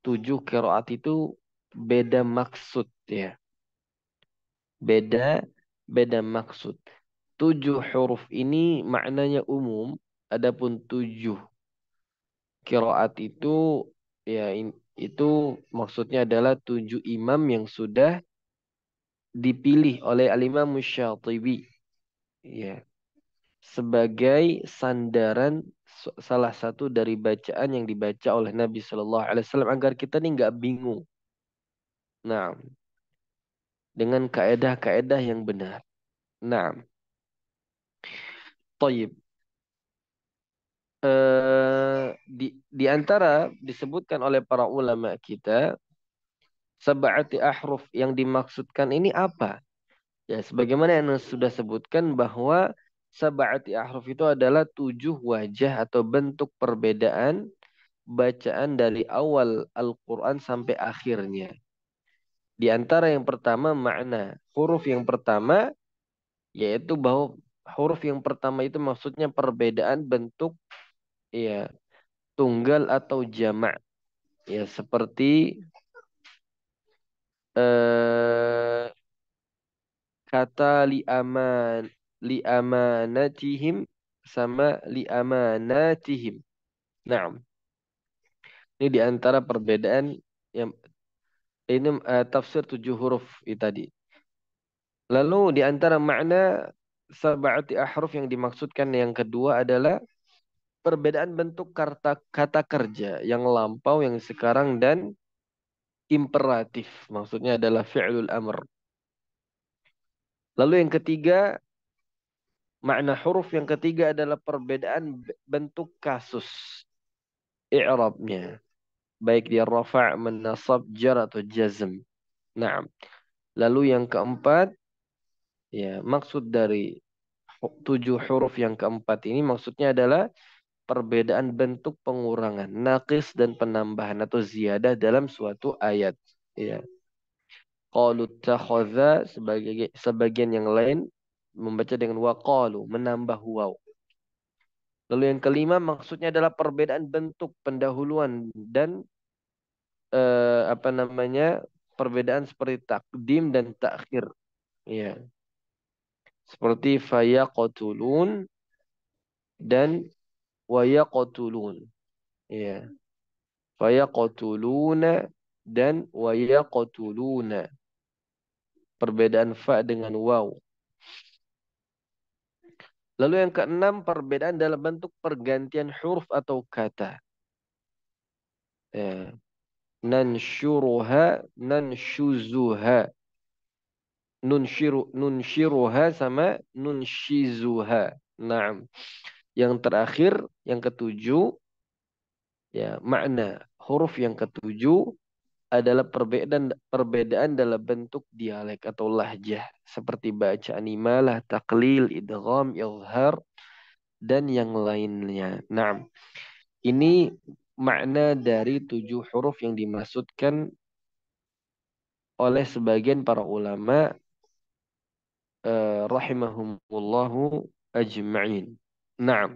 7 qiraat itu beda maksud ya. Beda beda maksud. 7 huruf ini maknanya umum, adapun 7 qiraat itu ya itu maksudnya adalah 7 imam yang sudah dipilih oleh Al-Imam Syatibi ya sebagai sandaran salah satu dari bacaan yang dibaca oleh Nabi Shallallahu Alaihi Wasallam agar kita nih nggak bingung. Nah, dengan kaedah-kaedah yang benar. Nah, toyib. Di antara disebutkan oleh para ulama kita, sab'ati ahruf yang dimaksudkan ini apa? Ya, sebagaimana yang sudah sebutkan bahwa sab'ati ahruf itu adalah 7 wajah atau bentuk perbedaan bacaan dari awal Al-Quran sampai akhirnya. Di antara yang pertama makna huruf yang pertama yaitu bahwa huruf yang pertama itu maksudnya perbedaan bentuk ya tunggal atau jamak ya seperti eh, kata liamanatihim sama liamanatihim. Nah, ini di antara perbedaan yang ini tafsir 7 huruf itu tadi. Lalu di antara makna sab'ati ahruf yang dimaksudkan yang kedua adalah perbedaan bentuk kata kerja yang lampau, yang sekarang dan imperatif. Maksudnya adalah fi'lul amr. Lalu yang ketiga, makna huruf yang ketiga adalah perbedaan bentuk kasus i'rabnya. Baik dia rafa', menasab, jar atau jazm. Nah, lalu yang keempat, ya maksud dari 7 huruf yang keempat ini maksudnya adalah perbedaan bentuk pengurangan, naqis dan penambahan atau ziyadah dalam suatu ayat. Ya. Qalu takhadha sebagian yang lain membaca dengan waqalu, menambah waw. Lalu yang kelima maksudnya adalah perbedaan bentuk pendahuluan dan apa namanya perbedaan seperti takdim dan takhir. Ya. Seperti fayaqtulun dan wayaqtulun. Ya. Fayaqtuluna dan wayaqtuluna. Perbedaan fa dengan waw. Lalu yang keenam, perbedaan dalam bentuk pergantian huruf atau kata. Ya. Nanshuruha, nanshuzuha. Nunshiruha sama nunshizuha. Nah, yang terakhir, yang ketujuh, ya makna huruf yang ketujuh adalah perbedaan dalam bentuk dialek atau lahjah seperti bacaan imalah, taklil, idgham, izhar dan yang lainnya. Nah, ini makna dari 7 huruf yang dimaksudkan oleh sebagian para ulama rahimahumullahu ajma'in. Nah,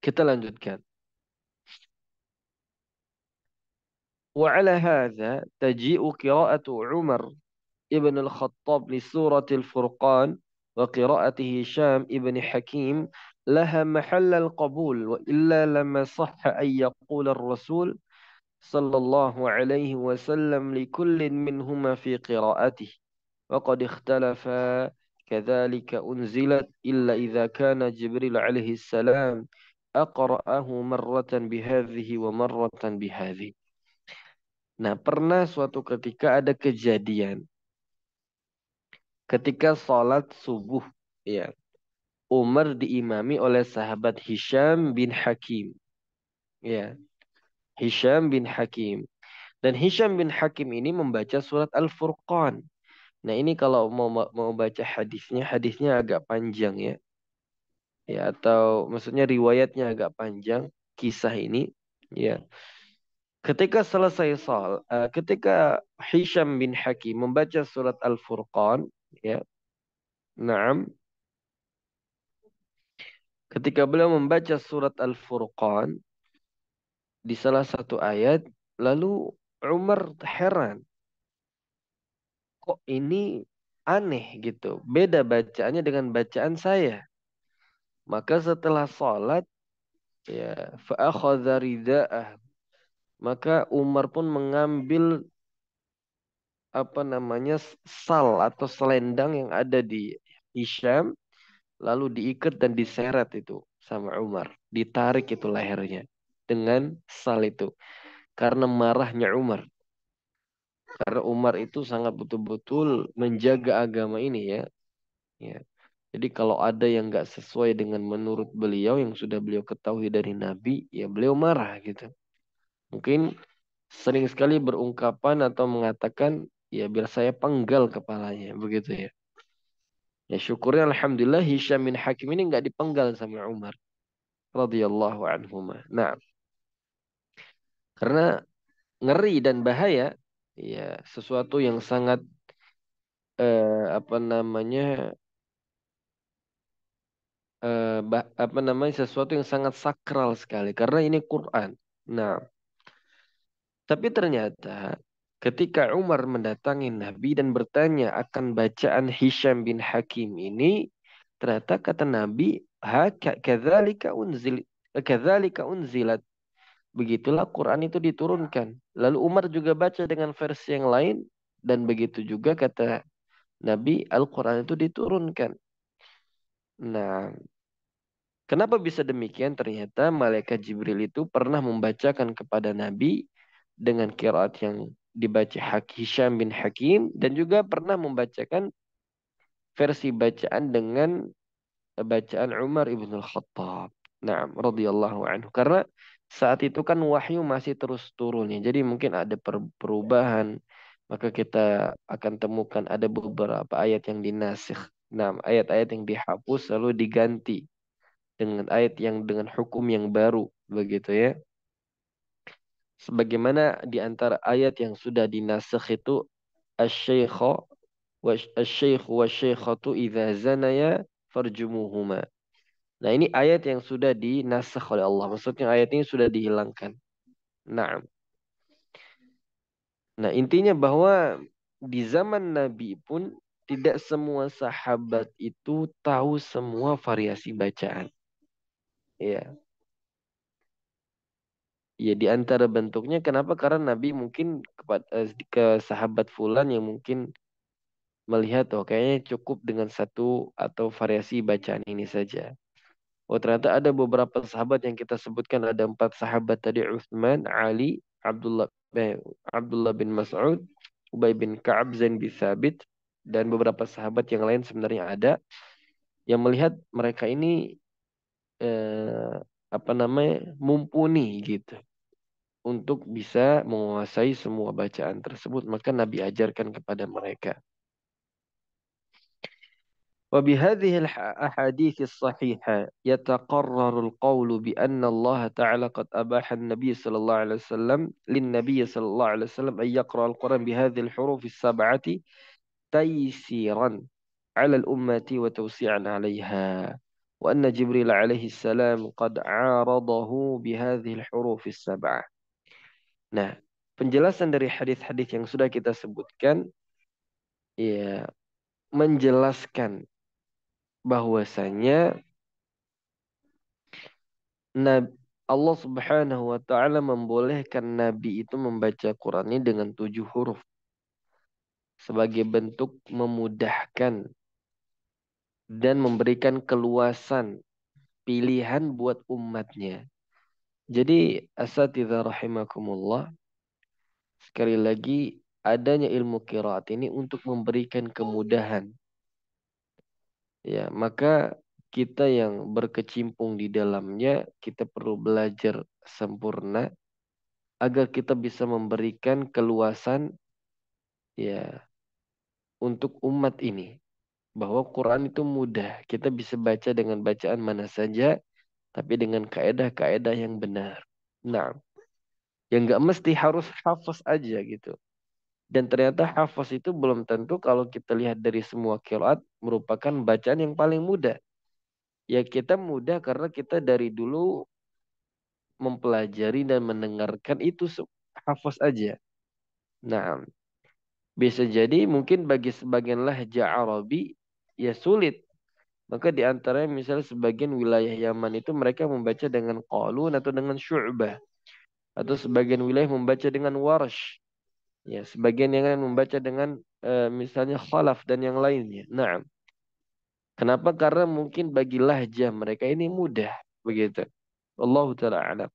kita lanjutkan. وعلى هذا تجيء قراءة عمر ابن الخطاب لسورة الفرقان وقراءة هشام ابن حكيم لها محل القبول وإلا لما صح أن يقول الرسول صلى الله عليه وسلم لكل منهما في قراءته وقد اختلفا كذلك أنزلت إلا إذا كان جبريل عليه السلام أقرأه مرة بهذه ومرة بهذه. Nah, pernah suatu ketika ada kejadian ketika sholat subuh, ya, Umar diimami oleh sahabat Hisham bin Hakim, ya, Hisham bin Hakim. Dan Hisham bin Hakim ini membaca surat Al-Furqan. Nah, ini kalau mau baca hadisnya, hadisnya agak panjang ya. Ya, atau maksudnya riwayatnya agak panjang kisah ini, ya. Ketika Hisham bin Hakim membaca surat Al-Furqan, ya, Naam. Ketika beliau membaca surat Al-Furqan di salah satu ayat, lalu Umar heran, kok ini aneh gitu, beda bacaannya dengan bacaan saya. Maka setelah salat, ya, fa'akhadha rida'ah. Maka Umar pun mengambil apa namanya sal atau selendang yang ada di Hisham, lalu diikat dan diseret itu sama Umar. Ditarik itu lehernya dengan sal itu. Karena marahnya Umar. Karena Umar itu sangat betul-betul menjaga agama ini ya. Ya. Jadi kalau ada yang nggak sesuai dengan menurut beliau yang sudah beliau ketahui dari Nabi, ya beliau marah gitu. Mungkin sering sekali berungkapan atau mengatakan, ya biar saya penggal kepalanya, begitu ya. Ya syukurnya alhamdulillah Hisham bin Hakim ini nggak dipenggal sama Umar radhiyallahu anhuma. Nah, karena ngeri dan bahaya, ya sesuatu yang sangat apa namanya apa namanya sesuatu yang sangat sakral sekali karena ini Quran. Nah, tapi ternyata ketika Umar mendatangi Nabi dan bertanya akan bacaan Hisham bin Hakim ini, ternyata kata Nabi, kadzalika unzilat. Begitulah Quran itu diturunkan. Lalu Umar juga baca dengan versi yang lain dan begitu juga kata Nabi, Al-Quran itu diturunkan. Nah, kenapa bisa demikian? Ternyata malaikat Jibril itu pernah membacakan kepada Nabi dengan qiraat yang dibaca Hisham bin Hakim dan juga pernah membacakan versi bacaan dengan bacaan Umar ibn al-Khattab. Nah, radhiyallahu anhu. Karena saat itu kan wahyu masih terus turun ya. Jadi mungkin ada perubahan. Maka kita akan temukan ada beberapa ayat yang dinasikh. Nah, ayat-ayat yang dihapus lalu diganti dengan ayat yang dengan hukum yang baru. Begitu ya. Sebagaimana di antara ayat yang sudah dinasikh itu asy-syaikha asy-syaikh wa syaikhatu idza zanaya farjumuhuma. Nah, ini ayat yang sudah dinasakh oleh Allah. Maksudnya ayat ini sudah dihilangkan. Nah, nah intinya bahwa di zaman Nabi pun tidak semua sahabat itu tahu semua variasi bacaan. Ya, ya di antara bentuknya kenapa? Karena Nabi mungkin ke sahabat fulan yang mungkin melihat oh kayaknya cukup dengan satu atau variasi bacaan ini saja. Oh ternyata ada beberapa sahabat yang kita sebutkan ada 4 sahabat tadi Utsman, Ali, Abdullah bin Mas'ud, Ubay bin Ka'ab, Zain bin Thabit dan beberapa sahabat yang lain sebenarnya ada yang melihat mereka ini eh, apa namanya mumpuni gitu untuk bisa menguasai semua bacaan tersebut maka Nabi ajarkan kepada mereka. وبهذه الأحاديث الصحيحة يتقرر القول بأن الله تعالى قد أباح النبي صلى الله عليه وسلم للنبي صلى الله عليه وسلم أن يقرأ القرآن بهذه الحروف السبعة تيسيرا على الأمة وتوسيعا عليها وأن جبريل عليه السلام قد عارضه بهذه الحروف السبعة. Nah, penjelasan dari hadis-hadis yang sudah kita sebutkan ya menjelaskan bahwasanya Allah Subhanahu wa taala membolehkan nabi itu membaca Quran ini dengan 7 huruf sebagai bentuk memudahkan dan memberikan keluasan pilihan buat umatnya. Jadi asatidzah rahimakumullah, sekali lagi adanya ilmu qiraat ini untuk memberikan kemudahan. Ya, maka kita yang berkecimpung di dalamnya kita perlu belajar sempurna agar kita bisa memberikan keluasan ya untuk umat ini bahwa Quran itu mudah. Kita bisa baca dengan bacaan mana saja tapi dengan kaedah-kaedah yang benar. Nah, yang nggak mesti harus hafaz aja gitu. Dan ternyata hafaz itu belum tentu kalau kita lihat dari semua qiraat merupakan bacaan yang paling mudah. Ya kita mudah karena kita dari dulu mempelajari dan mendengarkan itu hafaz aja. Nah, bisa jadi mungkin bagi sebagian lahja Arabi ya sulit. Maka di antaranya misalnya sebagian wilayah Yaman itu mereka membaca dengan qalun atau dengan syu'bah. Atau sebagian wilayah membaca dengan warsh. Ya, sebagian yang lain membaca dengan misalnya khalaf dan yang lainnya. Nah, kenapa? Karena mungkin bagi lahjah mereka ini mudah. Begitu. Allah Ta'ala alam.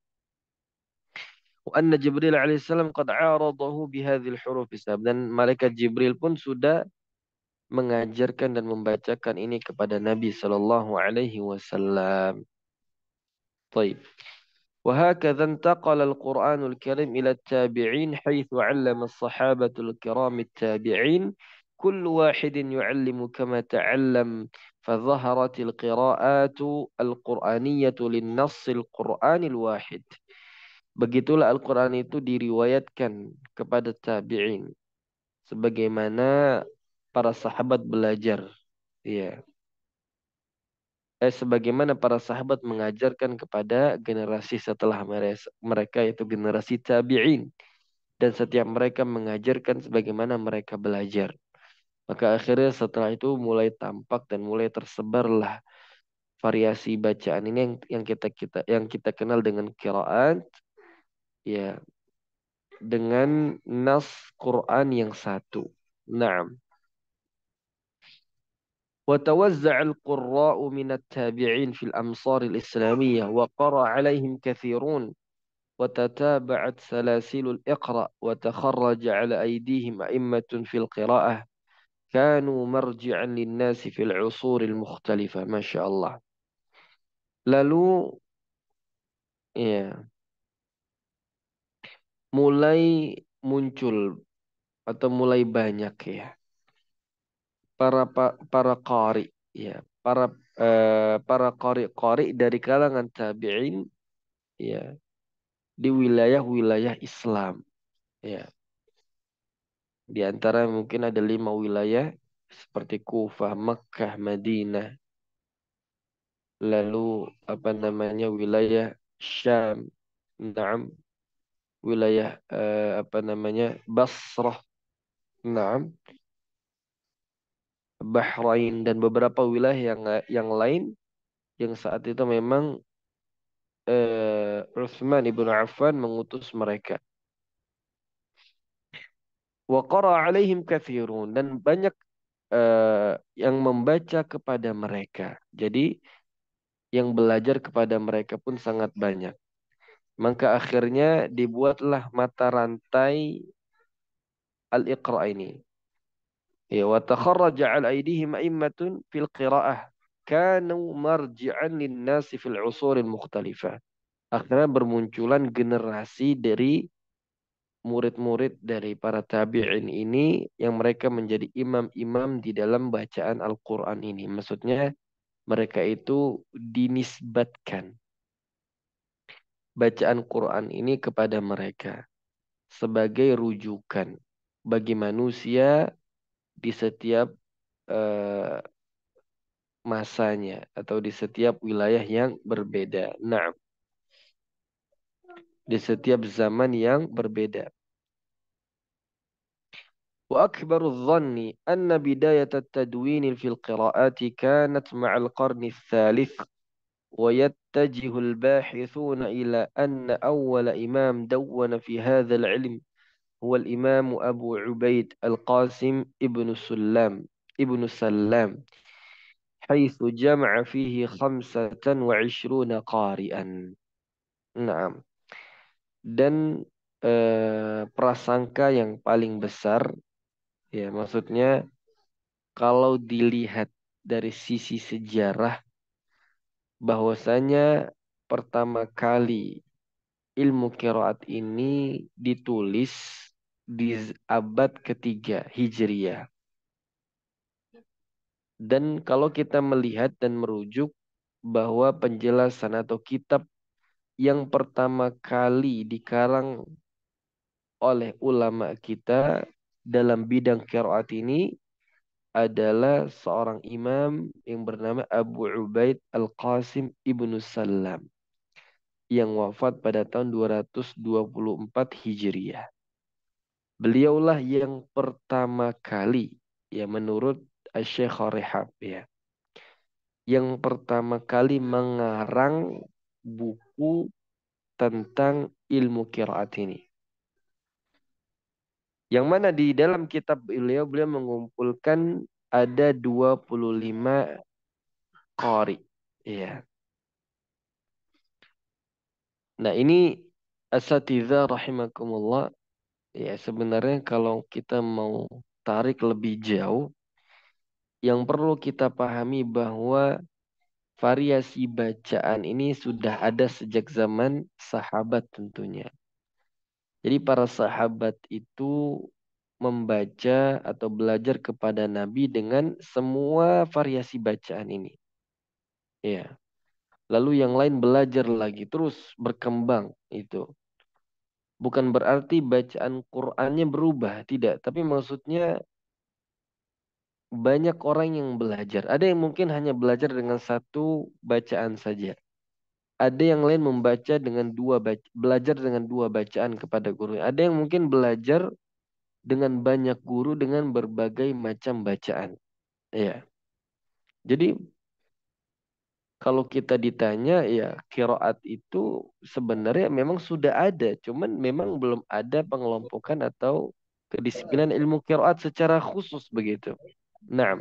وأن جبريل عليه السلام قد عارضه بهذه الحروف السبع dan malaikat Jibril pun sudah mengajarkan dan membacakan ini kepada Nabi sallallahu alaihi wasallam. طيب. وهكذا انتقل القرآن الكريم إلى التابعين حيث علم الصحابة الكرام التابعين كل واحد يعلم كما تعلم فظهرت القراءات القرآنية للنص القرآن الواحد. Begitulah Al-Quran itu diriwayatkan kepada tabi'in sebagaimana para sahabat belajar. Ya. Sebagaimana para sahabat mengajarkan kepada generasi setelah mereka yaitu generasi tabi'in. Dan setiap mereka mengajarkan sebagaimana mereka belajar. Maka akhirnya setelah itu mulai tampak dan mulai tersebarlah variasi bacaan ini yang kita kenal dengan qiraat, ya, dengan nas Quran yang satu. Naam. وتوزع القراء من التابعين في الأمصار الإسلامية وقرأ عليهم كثيرون وتتابعت سلاسل الإقرأ وتخرج على أيديهم أئمة في القراءة كانوا مرجعا للناس في العصور المختلفة. ما شاء الله. Lalu ya mulai muncul atau mulai banyak ya para qari, ya para qari dari kalangan tabi'in, ya, di wilayah-wilayah Islam, ya. Di antara mungkin ada 5 wilayah seperti Kufah, Makkah, Madinah, lalu apa namanya wilayah Syam, Naam, wilayah apa namanya Basrah, Naam, Bahrain dan beberapa wilayah yang lain yang saat itu memang Utsman ibnu Affan mengutus mereka. Wa qara alaihim katsirun dan banyak yang membaca kepada mereka. Jadi yang belajar kepada mereka pun sangat banyak. Maka akhirnya dibuatlah mata rantai al-Iqra ini. Ya, wa takharraja 'ala aydihim a'immatun fil qira'ah kanu marji'an lin-nasi fil 'usuril mukhtalifah. Akhirnya bermunculan generasi dari murid-murid dari para tabi'in ini yang mereka menjadi imam-imam di dalam bacaan Al-Quran ini. Maksudnya mereka itu dinisbatkan bacaan Quran ini kepada mereka sebagai rujukan bagi manusia di setiap eh, masanya atau di setiap wilayah yang berbeda. Nah, di setiap zaman yang berbeda. وأكبر الظن أن بداية التدوين في القراءات كانت مع القرن الثالث ويتجه الباحثون إلى أن أول إمام دون في هذا العلم هو الإمام أبو عبيد القاسم ابن سلام حيث جمع فيه 25 قارئا. نعم. Dan prasangka yang paling besar, ya maksudnya kalau dilihat dari sisi sejarah bahwasanya pertama kali ilmu qiraat ini ditulis di abad ketiga Hijriah. Dan kalau kita melihat dan merujuk bahwa penjelasan atau kitab yang pertama kali dikarang oleh ulama kita dalam bidang qiraat ini adalah seorang imam yang bernama Abu Ubaid Al-Qasim ibnu Salam yang wafat pada tahun 224 Hijriah. Beliaulah yang pertama kali, ya menurut Syekh Rehab, ya, yang pertama kali mengarang buku tentang ilmu qiraat ini. Yang mana di dalam kitab beliau mengumpulkan ada 25 qari. Ya. Nah, ini asatidzah rahimakumullah. Ya, sebenarnya kalau kita mau tarik lebih jauh, yang perlu kita pahami bahwa variasi bacaan ini sudah ada sejak zaman sahabat tentunya. Jadi para sahabat itu membaca atau belajar kepada Nabi dengan semua variasi bacaan ini. Ya. Lalu yang lain belajar lagi, terus berkembang itu. Bukan berarti bacaan Qur'annya berubah, tidak. Tapi maksudnya banyak orang yang belajar. Ada yang mungkin hanya belajar dengan satu bacaan saja. Ada yang lain membaca dengan belajar dengan dua bacaan kepada guru. Ada yang mungkin belajar dengan banyak guru dengan berbagai macam bacaan. Ya. Jadi kalau kita ditanya ya kiroat itu sebenarnya memang sudah ada. Cuman memang belum ada pengelompokan atau kedisiplinan ilmu kiroat secara khusus begitu. Nah,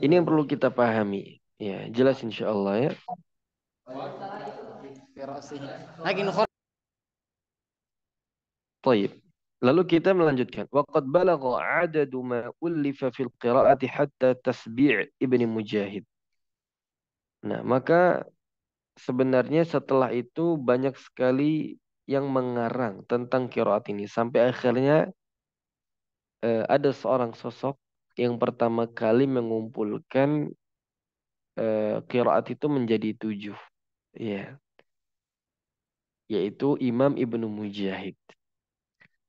ini yang perlu kita pahami. Ya, jelas insya Allah ya. Taib. Lalu kita melanjutkan. Waqad balagha adadu ma ullifa fil qiraati hatta tasbi' Ibni Mujahid. Nah, maka sebenarnya setelah itu banyak sekali yang mengarang tentang qiraat ini. Sampai akhirnya ada seorang sosok yang pertama kali mengumpulkan qiraat itu menjadi 7. Ya, yaitu Imam Ibnu Mujahid.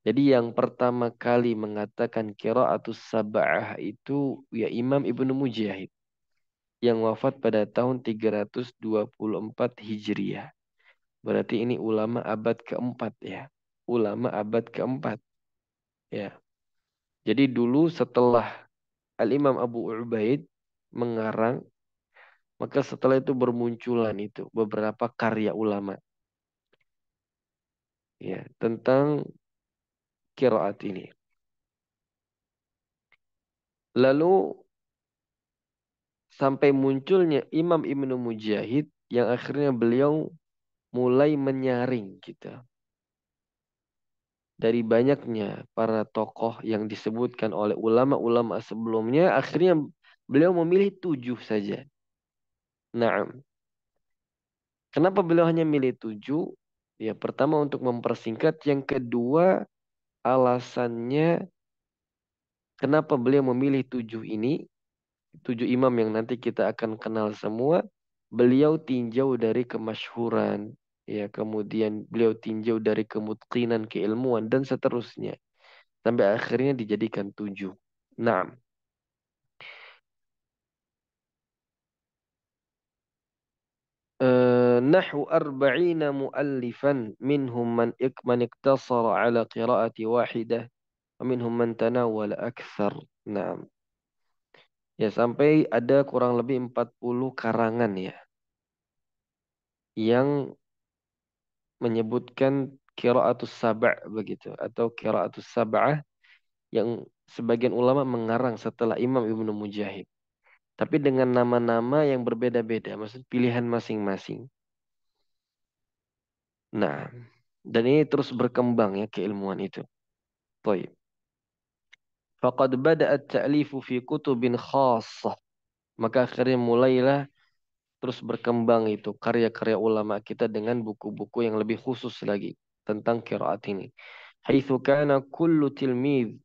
Jadi yang pertama kali mengatakan qiraatus sab'ah itu ya Imam Ibnu Mujahid yang wafat pada tahun 324 Hijriah. Berarti ini ulama abad keempat ya. Ulama abad keempat ya. Jadi dulu setelah Al-Imam Abu Ubaid mengarang, maka setelah itu bermunculan itu beberapa karya ulama ya tentang qiraat ini. Lalu sampai munculnya Imam Ibnu Mujahid yang akhirnya beliau mulai menyaring gitu. Dari banyaknya para tokoh yang disebutkan oleh ulama-ulama sebelumnya, akhirnya beliau memilih 7 saja. Nah, kenapa beliau hanya milih 7? Ya, pertama untuk mempersingkat. Yang kedua, alasannya kenapa beliau memilih 7 ini. 7 imam yang nanti kita akan kenal semua. Beliau tinjau dari kemasyhuran. Ya, kemudian beliau tinjau dari kemutqinan, keilmuan, dan seterusnya. Sampai akhirnya dijadikan 7. Nah, نحو 40 مؤلفا منهم من اقتصر على قراءة واحدة ومنهم من تناول أكثر. Nah, ya sampai ada kurang lebih 40 karangan ya yang menyebutkan qiraatus sab' begitu atau qiraatus sab'ah yang sebagian ulama mengarang setelah Imam Ibnu Mujahid. Tapi dengan nama-nama yang berbeda-beda, maksud pilihan masing-masing. Nah, dan ini terus berkembang ya keilmuan itu. Baik. Faqad bada'at ta'lifu fi kutubin khassah. Maka akhirnya mulailah terus berkembang itu karya-karya ulama kita dengan buku-buku yang lebih khusus lagi tentang qiraat ini. Haitsu kana kullu tilmidh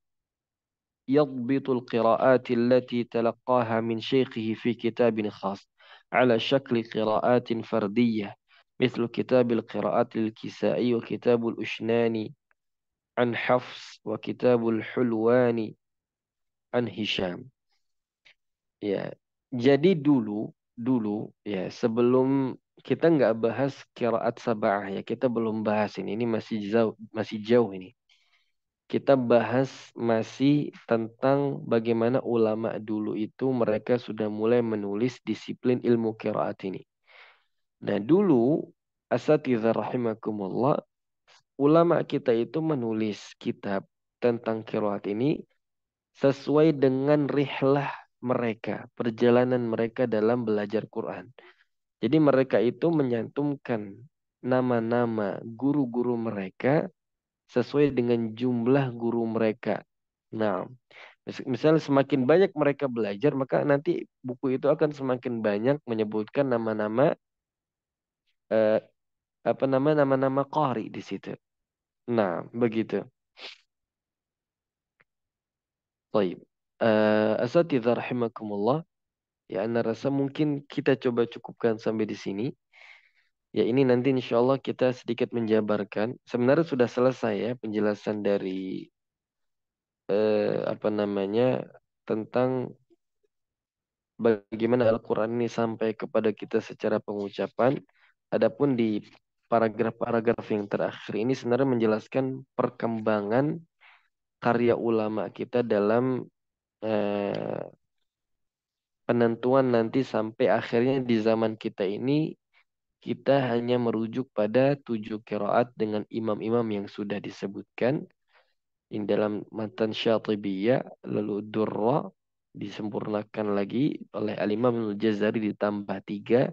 يضبط القراءات التي تلقاها من شيخه في كتاب خاص على شكل قراءات فردية مثل كتاب القراءات للكسائي وكتاب الأشناني عن حفص وكتاب الحلواني عن هشام. Ya, jadi dulu ya sebelum kita nggak bahas qiraat sab'ah ya kita belum bahas ini. Ini masih jauh ini. Kita bahas masih tentang bagaimana ulama dulu itu mereka sudah mulai menulis disiplin ilmu qiraat ini. Nah dulu asatidzah rahimakumullah ulama kita itu menulis kitab tentang qiraat ini sesuai dengan rihlah mereka, perjalanan mereka dalam belajar Quran. Jadi mereka itu menyantumkan nama-nama guru-guru mereka sesuai dengan jumlah guru mereka. Nah, misalnya semakin banyak mereka belajar, maka nanti buku itu akan semakin banyak menyebutkan nama-nama eh, nama-nama qari di situ. Nah, begitu. Baik. Asatidzah rahimakumullah. Ya, Anda rasa mungkin kita coba cukupkan sampai di sini. Ya, ini nanti insya Allah kita sedikit menjabarkan. Sebenarnya sudah selesai ya penjelasan dari apa namanya tentang bagaimana Al-Quran ini sampai kepada kita secara pengucapan. Adapun di paragraf-paragraf yang terakhir ini sebenarnya menjelaskan perkembangan karya ulama kita dalam eh, penentuan nanti sampai akhirnya di zaman kita ini kita hanya merujuk pada 7 qiraat dengan imam-imam yang sudah disebutkan di dalam matan Syatibiyah, lalu Durra disempurnakan lagi oleh Al-Imam Al-Jazari ditambah 3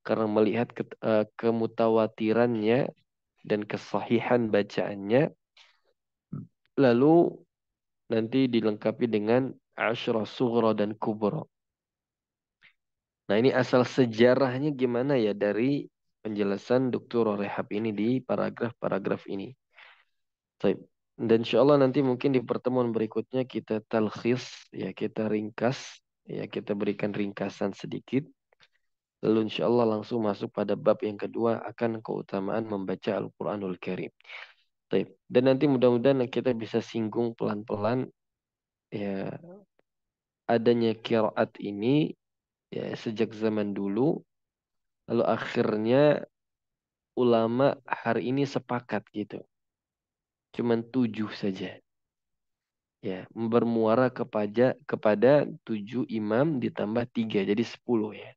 karena melihat kemutawatirannya dan kesahihan bacaannya. Lalu nanti dilengkapi dengan Asyra Sughra dan Kubra. Nah, ini asal sejarahnya gimana ya dari penjelasan Dr. Rehab ini di paragraf-paragraf ini. Baik. Dan insya Allah nanti mungkin di pertemuan berikutnya kita talkhis, ya kita ringkas, ya kita berikan ringkasan sedikit. Lalu insya Allah langsung masuk pada bab yang kedua akan keutamaan membaca Al-Quranul Karim. Baik. Dan nanti mudah-mudahan kita bisa singgung pelan-pelan ya adanya kiraat ini ya sejak zaman dulu. Lalu akhirnya ulama hari ini sepakat gitu. Cuman 7 saja. Ya, bermuara kepada 7 imam ditambah 3 jadi 10 ya.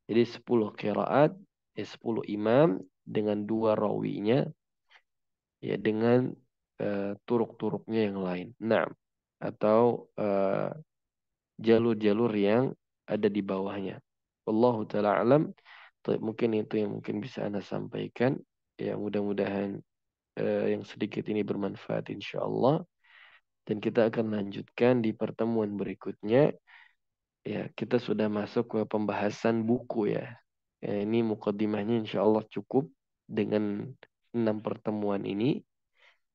Jadi 10 qiraat, ya 10 imam dengan 2 rawinya, ya dengan turuk-turuknya yang lain. Nah, atau jalur-jalur yang ada di bawahnya. Wallahu taala alam. Mungkin itu yang mungkin bisa Anda sampaikan. Ya, mudah-mudahan yang sedikit ini bermanfaat insya Allah. Dan kita akan lanjutkan di pertemuan berikutnya. Ya, kita sudah masuk ke pembahasan buku ya. Ya, ini mukadimahnya insya Allah cukup dengan 6 pertemuan ini.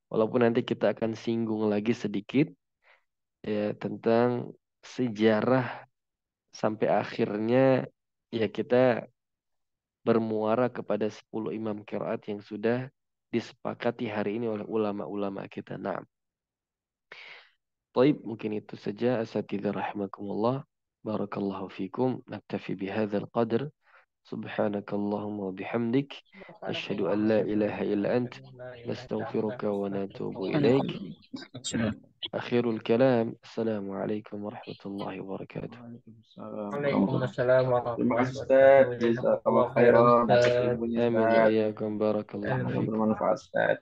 Walaupun nanti kita akan singgung lagi sedikit ya tentang sejarah sampai akhirnya ya kita bermuara kepada 10 imam qiraat yang sudah disepakati hari ini oleh ulama-ulama kita. Nah, baik, mungkin itu saja asatidzah rahimakumullah. Barakallahu fikum. Naktafi bihadzal qadr. Subhanakallahumma wa bihamdik. Asyhadu an la ilaha illa ant. Nastaghfiruka wa natubu ilaik. Akhirul kalam. Assalamualaikum warahmatullahi wabarakatuh. Waalaikumsalam Waalaikumsalam warahmatullahi wabarakatuh. Terima kasih warahmatullahi Ustaz. wabarakatuh. Jazakallah Jazakallah khairan khairan atas Ustaz. ilmunya Amin wa Ustaz. iyyakum. Barakallahu Semoga fikum. bermanfaat Ustaz.